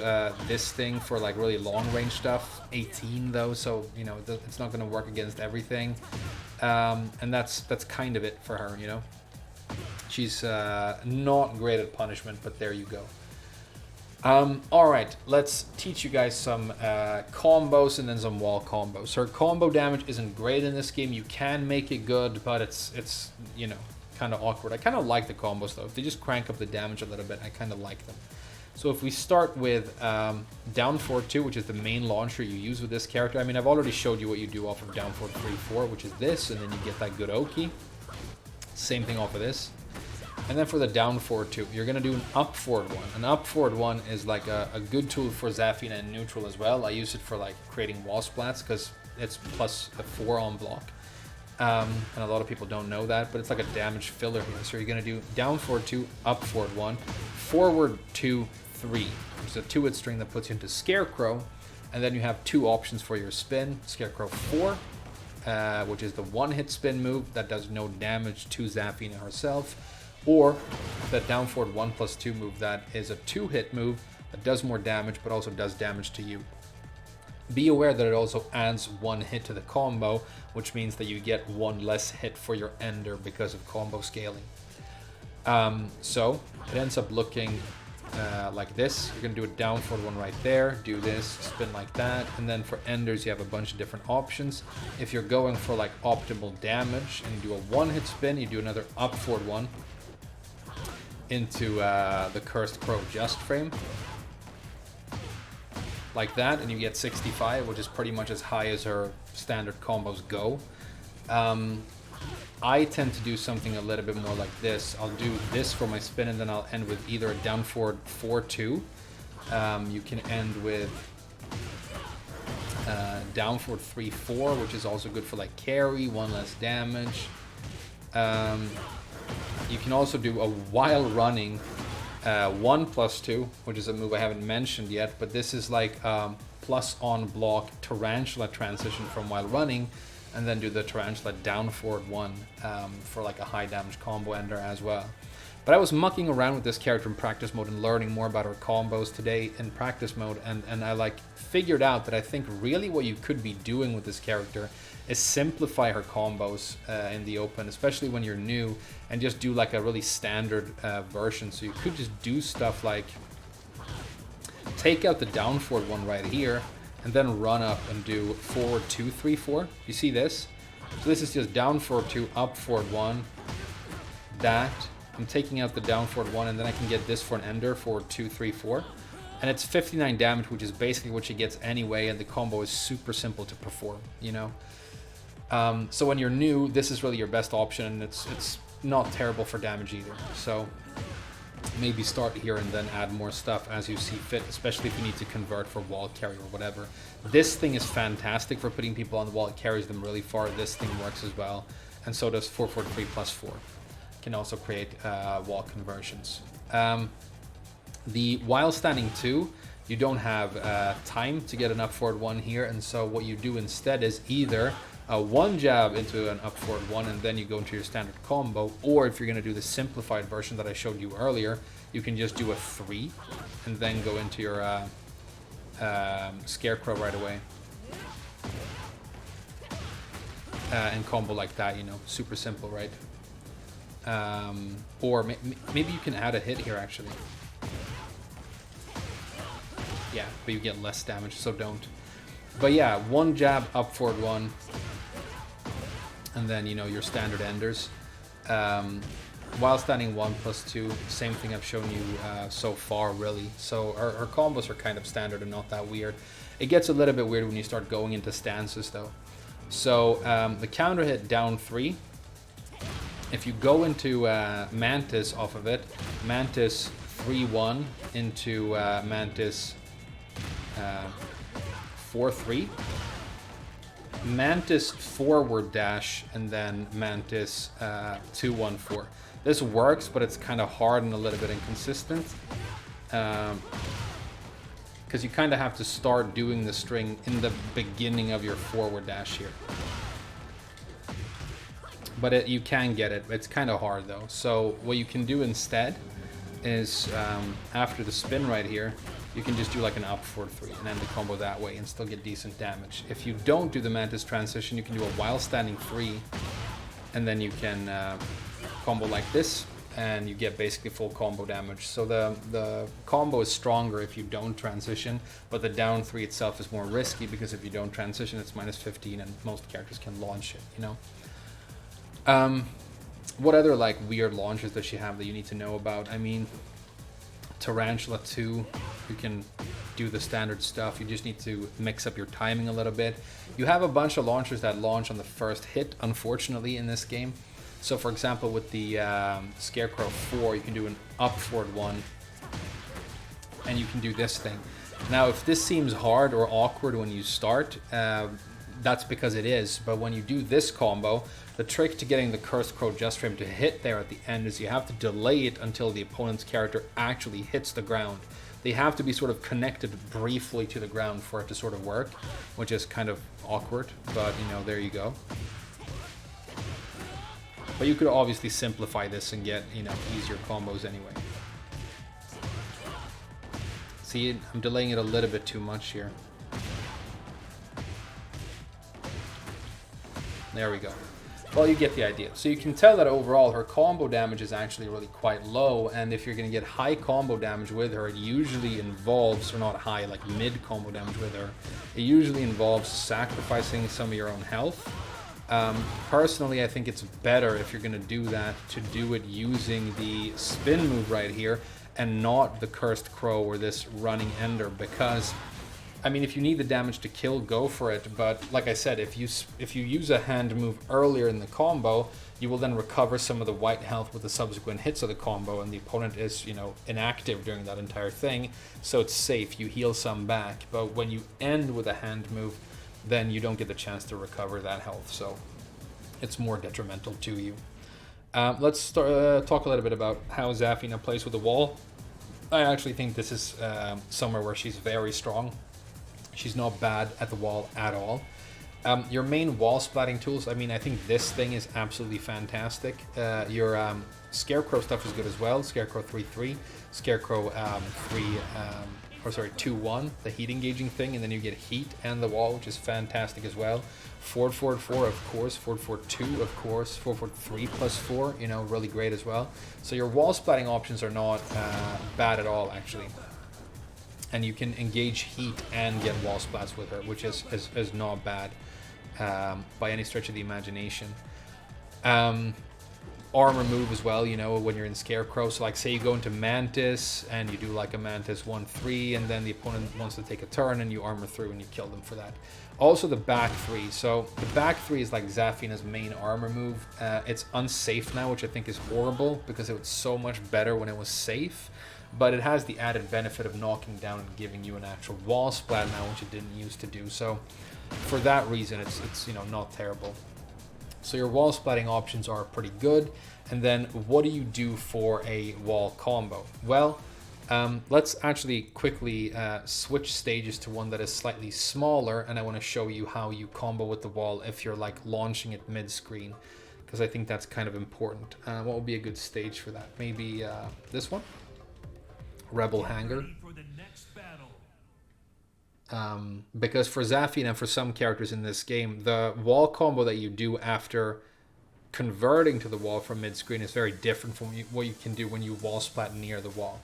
A: this thing for like really long range stuff, 18 though, so you know it's not going to work against everything. And that's kind of it for her, you know. She's not great at punishment, but there you go. All right, let's teach you guys some combos and then some wall combos. Her combo damage isn't great in this game. You can make it good, but it's you know, kind of awkward. I kind of like the combos though. If they just crank up the damage a little bit, I kind of like them. So if we start with down forward 2, which is the main launcher you use with this character. I mean, I've already showed you what you do off of down forward 3-4, which is this, and then you get that good Oki. Same thing off of this. And then for the down forward 2, you're going to do an up forward 1. An up forward 1 is like a good tool for Zafina and neutral as well. I use it for like creating wall splats because it's plus a 4 on block. And a lot of people don't know that, but it's like a damage filler here. So you're going to do down forward 2, up forward 1, forward 2, 3. There's a 2-hit string that puts you into Scarecrow, and then you have 2 options for your spin. Scarecrow 4, which is the 1-hit spin move that does no damage to Zafina herself, or the down forward 1+2 move that is a 2-hit move that does more damage but also does damage to you. Be aware that it also adds 1 hit to the combo, which means that you get 1 less hit for your ender because of combo scaling. So it ends up looking like this. You're going to do a down forward 1 right there, do this, spin like that, and then for enders you have a bunch of different options. If you're going for like optimal damage and you do a 1-hit spin, you do another up forward 1 into the Cursed Crow Just frame. Like that, and you get 65, which is pretty much as high as her standard combos go. I tend to do something a little bit more like this. I'll do this for my spin, and then I'll end with either a down forward 4-2. You can end with down forward 3-4, which is also good for like carry, 1 less damage. You can also do a while running 1+2, which is a move I haven't mentioned yet, but this is like plus on block tarantula transition from while running, and then do the tarantula down forward 1 for like a high damage combo ender as well. But I was mucking around with this character in practice mode and learning more about her combos today in practice mode, and I like figured out that I think really what you could be doing with this character is simplify her combos in the open, especially when you're new, and just do like a really standard version. So you could just do stuff like take out the down forward 1 right here, and then run up and do forward 2, 3, 4. You see this? So this is just down forward 2, up forward 1, that. I'm taking out the down forward 1, and then I can get this for an ender, forward 2, 3, 4. And it's 59 damage, which is basically what she gets anyway, and the combo is super simple to perform, you know? So when you're new, this is really your best option, and it's not terrible for damage either. So maybe start here and then add more stuff as you see fit, especially if you need to convert for wall carry or whatever. This thing is fantastic for putting people on the wall. It carries them really far. This thing works as well, and so does 443 plus 4. Can also create wall conversions. The while standing 2, you don't have time to get an up forward 1 here, and so what you do instead is either a 1 jab into an up forward 1, and then you go into your standard combo, or if you're going to do the simplified version that I showed you earlier, you can just do a 3 and then go into your Scarecrow right away and combo like that, you know, super simple, right? Or maybe you can add a hit here actually. Yeah, but you get less damage, so don't. But yeah, 1 jab, up forward 1, and then, you know, your standard enders. While standing 1+2, same thing I've shown you so far, really. So her combos are kind of standard and not that weird. It gets a little bit weird when you start going into stances, though. So the counter hit down 3. If you go into Mantis off of it, Mantis 3-1 into Mantis 4-3. Mantis forward dash and then Mantis 214. This works, but it's kind of hard and a little bit inconsistent. Because you kind of have to start doing the string in the beginning of your forward dash here. But you can get it. It's kind of hard though. So what you can do instead is after the spin right here, you can just do like an up forward 3 and end the combo that way and still get decent damage. If you don't do the Mantis transition, you can do a while standing 3 and then you can combo like this and you get basically full combo damage. So the combo is stronger if you don't transition, but the down 3 itself is more risky because if you don't transition, it's minus 15 and most characters can launch it, you know? What other like weird launches does she have that you need to know about? I mean, Tarantula 2, you can do the standard stuff. You just need to mix up your timing a little bit. You have a bunch of launchers that launch on the first hit, unfortunately, in this game. So for example, with the Scarecrow 4, you can do an up forward 1 and you can do this thing. Now, if this seems hard or awkward when you start, that's because it is. But when you do this combo, the trick to getting the Cursed Crow just frame to hit there at the end is you have to delay it until the opponent's character actually hits the ground. They have to be sort of connected briefly to the ground for it to sort of work, which is kind of awkward, but you know, there you go. But you could obviously simplify this and get, you know, easier combos anyway. See, I'm delaying it a little bit too much here. There we go. Well, you get the idea. So you can tell that overall her combo damage is actually really quite low, and if you're going to get high combo damage with her, it usually involves, or not high, like mid combo damage with her, it usually involves sacrificing some of your own health. Personally, I think it's better if you're going to do that to do it using the spin move right here and not the Cursed Crow or this running ender, because I mean, if you need the damage to kill, go for it. But like I said, if you use a hand move earlier in the combo, you will then recover some of the white health with the subsequent hits of the combo, and the opponent is, you know, inactive during that entire thing. So it's safe. You heal some back. But when you end with a hand move, then you don't get the chance to recover that health. So it's more detrimental to you. Let's talk a little bit about how Zafina plays with the wall. I actually think this is somewhere where she's very strong. She's not bad at the wall at all. Your main wall splatting tools, I mean, I think this thing is absolutely fantastic. Your Scarecrow stuff is good as well. Scarecrow 3-3, Scarecrow 2-1, the heat engaging thing, and then you get heat and the wall, which is fantastic as well. Forward 4, of course. Forward 2, of course. Forward 3 plus 4, you know, really great as well. So your wall splatting options are not bad at all, actually. And you can engage heat and get wall splats with her, which is not bad by any stretch of the imagination. Armor move as well, you know, when you're in Scarecrow. So like say you go into Mantis and you do like a Mantis 1-3 and then the opponent wants to take a turn and you armor through and you kill them for that. Also the back 3. So the back 3 is like Zafina's main armor move. It's unsafe now, which I think is horrible because it was so much better when it was safe. But it has the added benefit of knocking down and giving you an actual wall splat now, which it didn't used to do. So for that reason, it's you know, not terrible. So your wall splatting options are pretty good. And then what do you do for a wall combo? Well, let's actually quickly switch stages to one that is slightly smaller, and I want to show you how you combo with the wall if you're like launching it mid-screen, because I think that's kind of important. What would be a good stage for that? Maybe this one? Rebel Hangar. Because for Zafina and for some characters in this game, the wall combo that you do after converting to the wall from mid-screen is very different from what you can do when you wall splat near the wall.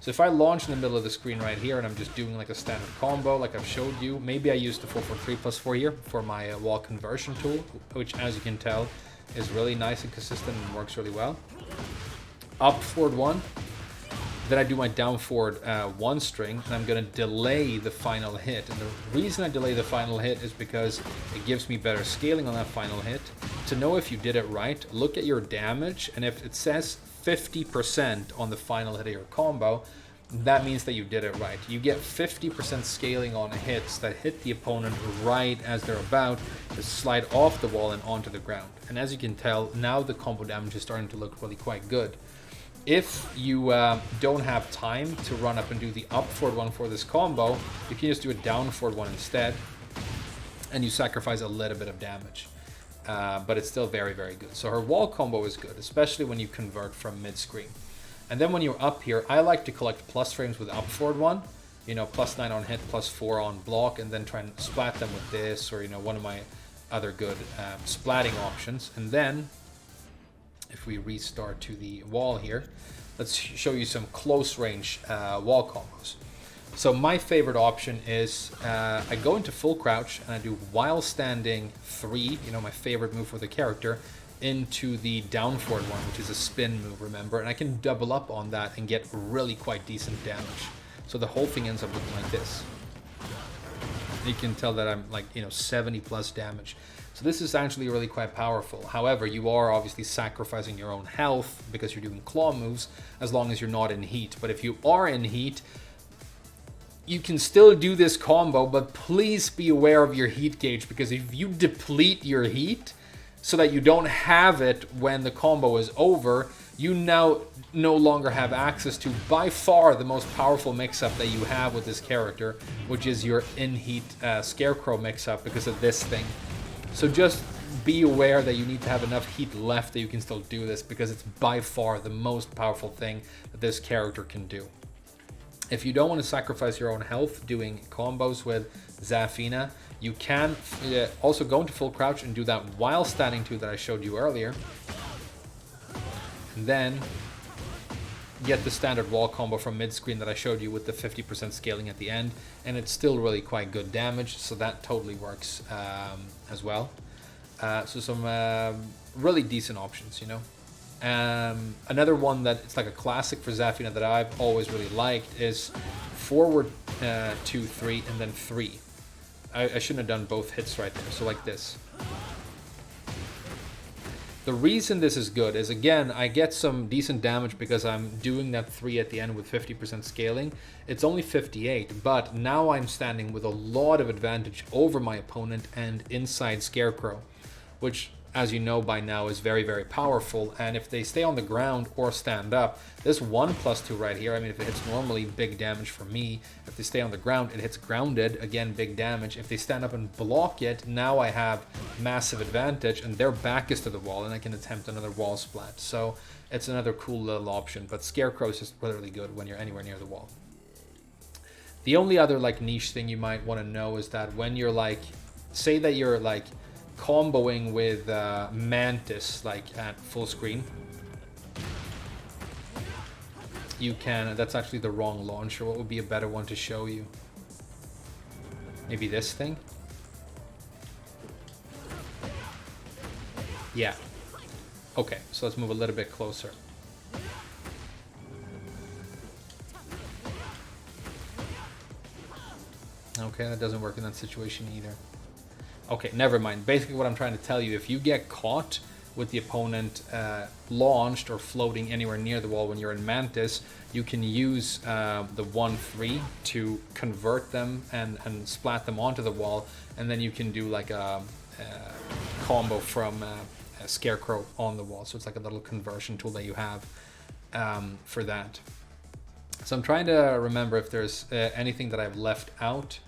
A: So if I launch in the middle of the screen right here and I'm just doing like a standard combo like I've showed you, maybe I use the 4-4-3 plus 4 here for my wall conversion tool, which as you can tell is really nice and consistent and works really well. Up forward 1. Then I do my down forward 1 string, and I'm going to delay the final hit. And the reason I delay the final hit is because it gives me better scaling on that final hit. To know if you did it right, look at your damage, and if it says 50% on the final hit of your combo, that means that you did it right. You get 50% scaling on hits that hit the opponent right as they're about to slide off the wall and onto the ground. And as you can tell, now the combo damage is starting to look really quite good. If you don't have time to run up and do the up forward one for this combo, you can just do a down forward one instead, and you sacrifice a little bit of damage. But it's still very, very good. So her wall combo is good, especially when you convert from mid-screen. And then when you're up here, I like to collect plus frames with up forward one, you know, +9 on hit, +4 on block, and then try and splat them with this, or, you know, one of my other good splatting options. And then if we restart to the wall here, let's show you some close range wall combos. So my favorite option is I go into full crouch and I do while standing 3, you know, my favorite move for the character, into the down forward one, which is a spin move, remember, and I can double up on that and get really quite decent damage. So the whole thing ends up looking like this. You can tell that I'm like, you know, 70 plus damage. So this is actually really quite powerful. However, you are obviously sacrificing your own health because you're doing claw moves, as long as you're not in heat. But if you are in heat, you can still do this combo, but please be aware of your heat gauge, because if you deplete your heat so that you don't have it when the combo is over, you now no longer have access to by far the most powerful mix-up that you have with this character, which is your in-heat Scarecrow mix-up because of this thing. So just be aware that you need to have enough heat left that you can still do this, because it's by far the most powerful thing that this character can do. If you don't want to sacrifice your own health doing combos with Zafina, you can also go into full crouch and do that while standing 2 that I showed you earlier. And then get the standard wall combo from mid-screen that I showed you with the 50% scaling at the end, and it's still really quite good damage, so that totally works as well. So some really decent options, you know. Another one that it's like a classic for Zafina that I've always really liked is forward 2, 3, and then 3. I shouldn't have done both hits right there, so like this. The reason this is good is, again, I get some decent damage because I'm doing that 3 at the end with 50% scaling. It's only 58, but now I'm standing with a lot of advantage over my opponent and inside Scarecrow, which, as you know by now, is very, very powerful. And if they stay on the ground or stand up, this 1+2 right here, I mean, if it hits normally, big damage for me. If they stay on the ground, it hits grounded, again, big damage. If they stand up and block it, now I have massive advantage, and their back is to the wall, and I can attempt another wall splat. So it's another cool little option, but Scarecrow is just really good when you're anywhere near the wall. The only other like niche thing you might want to know is that when you're like, say that you're like comboing with Mantis like at full screen, you can, that's actually the wrong launcher. What would be a better one to show you? Maybe this thing? Yeah. Okay, so let's move a little bit closer. Okay, that doesn't work in that situation either. Okay, never mind. Basically what I'm trying to tell you, if you get caught with the opponent launched or floating anywhere near the wall when you're in Mantis, you can use the 1-3 to convert them and splat them onto the wall, and then you can do like a combo from a Scarecrow on the wall. So it's like a little conversion tool that you have for that. So I'm trying to remember if there's anything that I've left out.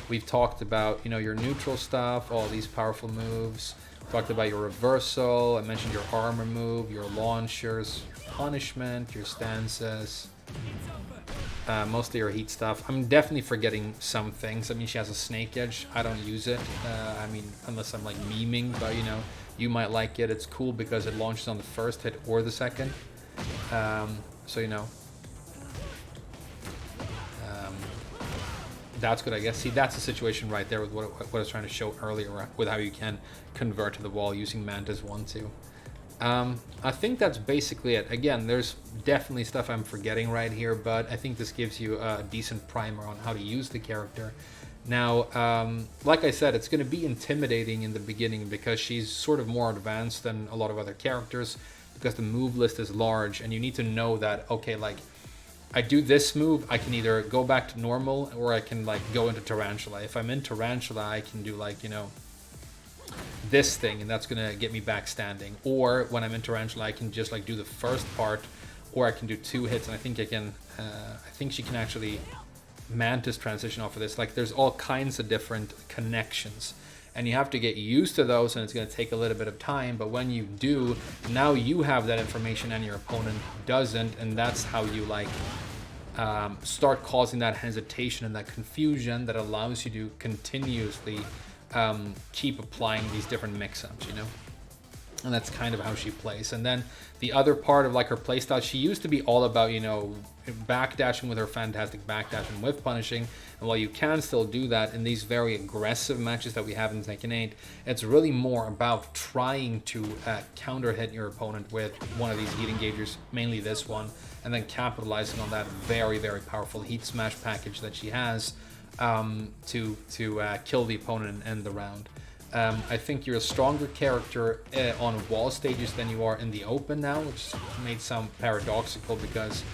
A: We've talked about, you know, your neutral stuff, all these powerful moves. Talked about your reversal. I mentioned your armor move, your launchers, punishment, your stances, mostly your heat stuff. I'm definitely forgetting some things. I mean, she has a snake edge. I don't use it. I mean, unless I'm like memeing, but you know, you might like it. It's cool because it launches on the first hit or the second. So, you know, that's good, I guess. See, that's the situation right there with what I was trying to show earlier with how you can convert to the wall using Mantis 1-2. I think that's basically it. Again, there's definitely stuff I'm forgetting right here, but I think this gives you a decent primer on how to use the character. Now, like I said, it's going to be intimidating in the beginning because she's sort of more advanced than a lot of other characters. because the move list is large, and you need to know that, okay, like I do this move, I can either go back to normal or I can like go into Tarantula. If I'm in Tarantula, I can do like, you know, this thing, and that's gonna get me back standing. Or when I'm in Tarantula, I can just like do the first part, or I can do 2 hits, and I think I can, I think she can actually Mantis transition off of this. Like there's all kinds of different connections, and you have to get used to those, and it's going to take a little bit of time, but when you do, now you have that information and your opponent doesn't, and that's how you like start causing that hesitation and that confusion that allows you to continuously keep applying these different mix-ups, you know. And that's kind of how she plays. And then the other part of like her playstyle, she used to be all about, you know, backdashing with her fantastic backdash and whiff punishing. And while you can still do that in these very aggressive matches that we have in Tekken 8, it's really more about trying to counter hit your opponent with one of these heat engagers, mainly this one, and then capitalizing on that very, very powerful heat smash package that she has to kill the opponent and end the round. I think you're a stronger character on wall stages than you are in the open now, which may sound paradoxical because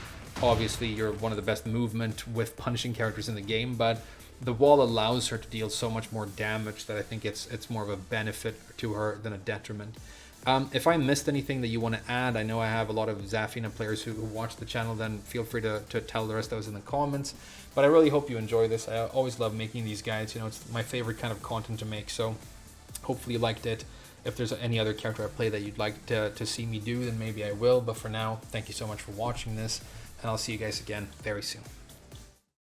A: obviously you're one of the best movement with punishing characters in the game, but the wall allows her to deal so much more damage that I think it's more of a benefit to her than a detriment. If I missed anything that you want to add, I know I have a lot of Zafina players who watch the channel, then feel free to tell the rest of us in the comments. But I really hope you enjoy this. I always love making these guides, you know, it's my favorite kind of content to make, so hopefully you liked it. If there's any other character I play that you'd like to see me do, then maybe I will. But for now, thank you so much for watching this, and I'll see you guys again very soon.